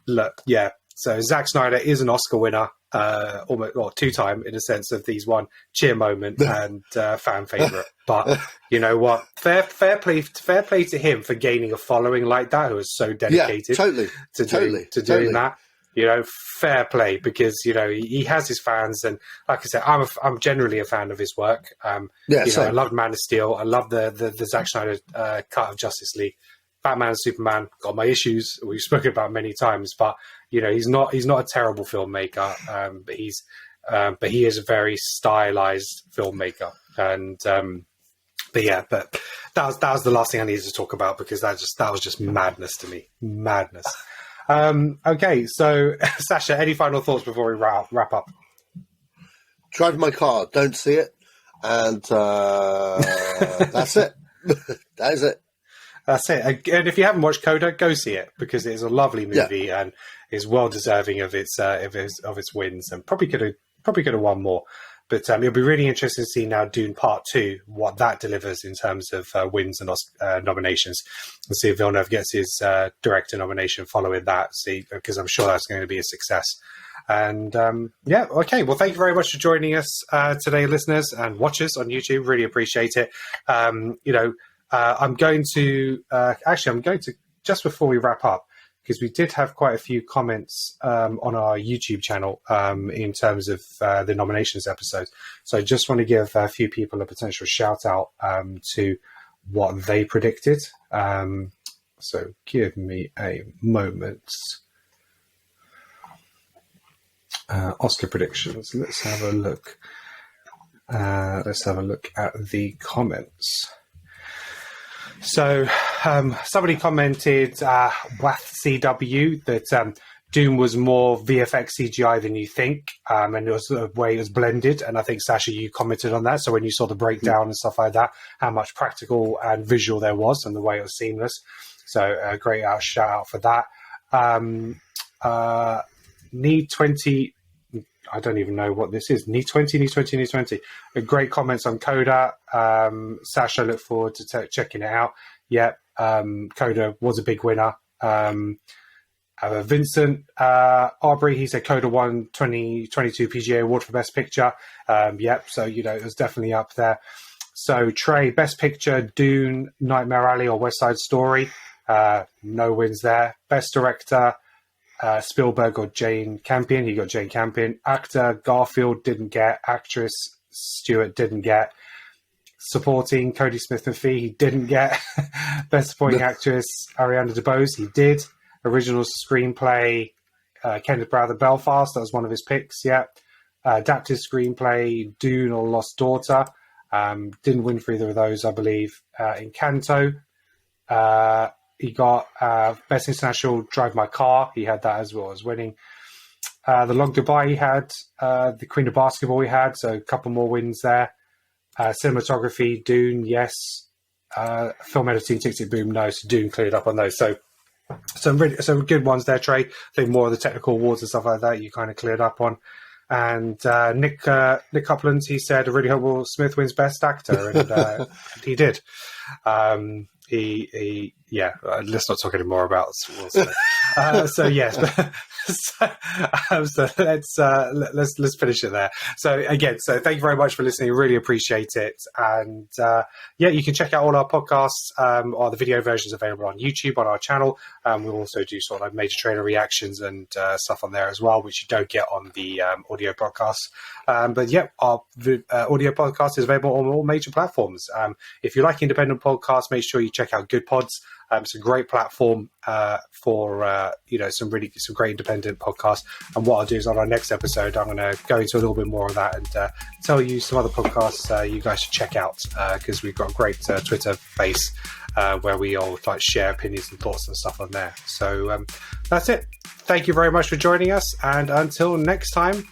look, yeah. So Zack Snyder is an Oscar winner, almost two-time in a sense of these one cheer moment and fan favorite. But you know what? Fair play to him for gaining a following like that, who is so dedicated to doing that. You know, fair play, because, you know, he has his fans, and like I said, I'm generally a fan of his work. I loved Man of Steel. I love the Zack Snyder cut of Justice League. Batman and Superman, got my issues. We've spoken about many times, but you know, he's not a terrible filmmaker. But he is a very stylized filmmaker, and but that was the last thing I needed to talk about, because that was just madness to me. Madness. Okay, so Sacha, any final thoughts before we wrap up? Drive my car, don't see it, and that's it. That is it. That's it. And if you haven't watched Coda, go see it, because it is a lovely movie and is well deserving of its wins, and probably could have won more. But it'll be really interesting to see now Dune Part 2, what that delivers in terms of wins and nominations. And see if Villeneuve gets his director nomination following that, because I'm sure that's going to be a success. And okay. Well, thank you very much for joining us today, listeners and watchers on YouTube. Really appreciate it. I'm going to just before we wrap up, because we did have quite a few comments on our YouTube channel in terms of the nominations episode. So I just want to give a few people a potential shout out to what they predicted. So give me a moment. Oscar predictions. Let's have a look. Let's have a look at the comments. So somebody commented, WathCW, that Doom was more VFX CGI than you think, and it was the way it was blended. And I think, Sacha, you commented on that. So when you saw the breakdown and stuff like that, how much practical and visual there was and the way it was seamless. So great shout out for that. Need 20... I don't even know what this is. Need 20. Great comments on Coda. Sacha, look forward to checking it out. Yeah, Coda was a big winner. Vincent Arbery, he said Coda won 2022 PGA Award for Best Picture. So, it was definitely up there. So, Trey, Best Picture, Dune, Nightmare Alley or West Side Story. No wins there. Best Director, Spielberg or Jane Campion. He got Jane Campion. Actor, Garfield didn't get. Actress, Stewart didn't get. Supporting, Cody Smith-McPhee, he didn't get. Best Supporting Actress, Ariana DeBose, he did. Original Screenplay, Kenneth Brower, Belfast, that was one of his picks, yeah. Adapted Screenplay, Dune or Lost Daughter. Didn't win for either of those, I believe. Encanto, he got Best International Drive My Car. He had that as well as winning. The Long Goodbye he had. The Queen of Basketball he had. So a couple more wins there. Cinematography, Dune, yes. Film editing, Tick Tick Boom, no. So Dune cleared up on those. So some good ones there, Trey. I think more of the technical awards and stuff like that you kind of cleared up on. And Nick Coupland, he said, I really hope Will Smith wins Best Actor. And he did. Let's not talk anymore about Will Smith. So yes, so let's finish it there. So again, thank you very much for listening. Really appreciate it. And you can check out all our podcasts or the video versions available on YouTube on our channel. We'll also do sort of major trailer reactions and stuff on there as well, which you don't get on the audio podcasts. Our audio podcast is available on all major platforms. If you like independent podcasts, make sure you check out Good Pods. It's a great platform for some great independent podcasts. And what I'll do is on our next episode, I'm going to go into a little bit more of that and tell you some other podcasts you guys should check out, because we've got a great Twitter base where we all share opinions and thoughts and stuff on there. So that's it. Thank you very much for joining us, and until next time,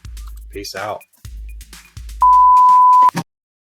peace out.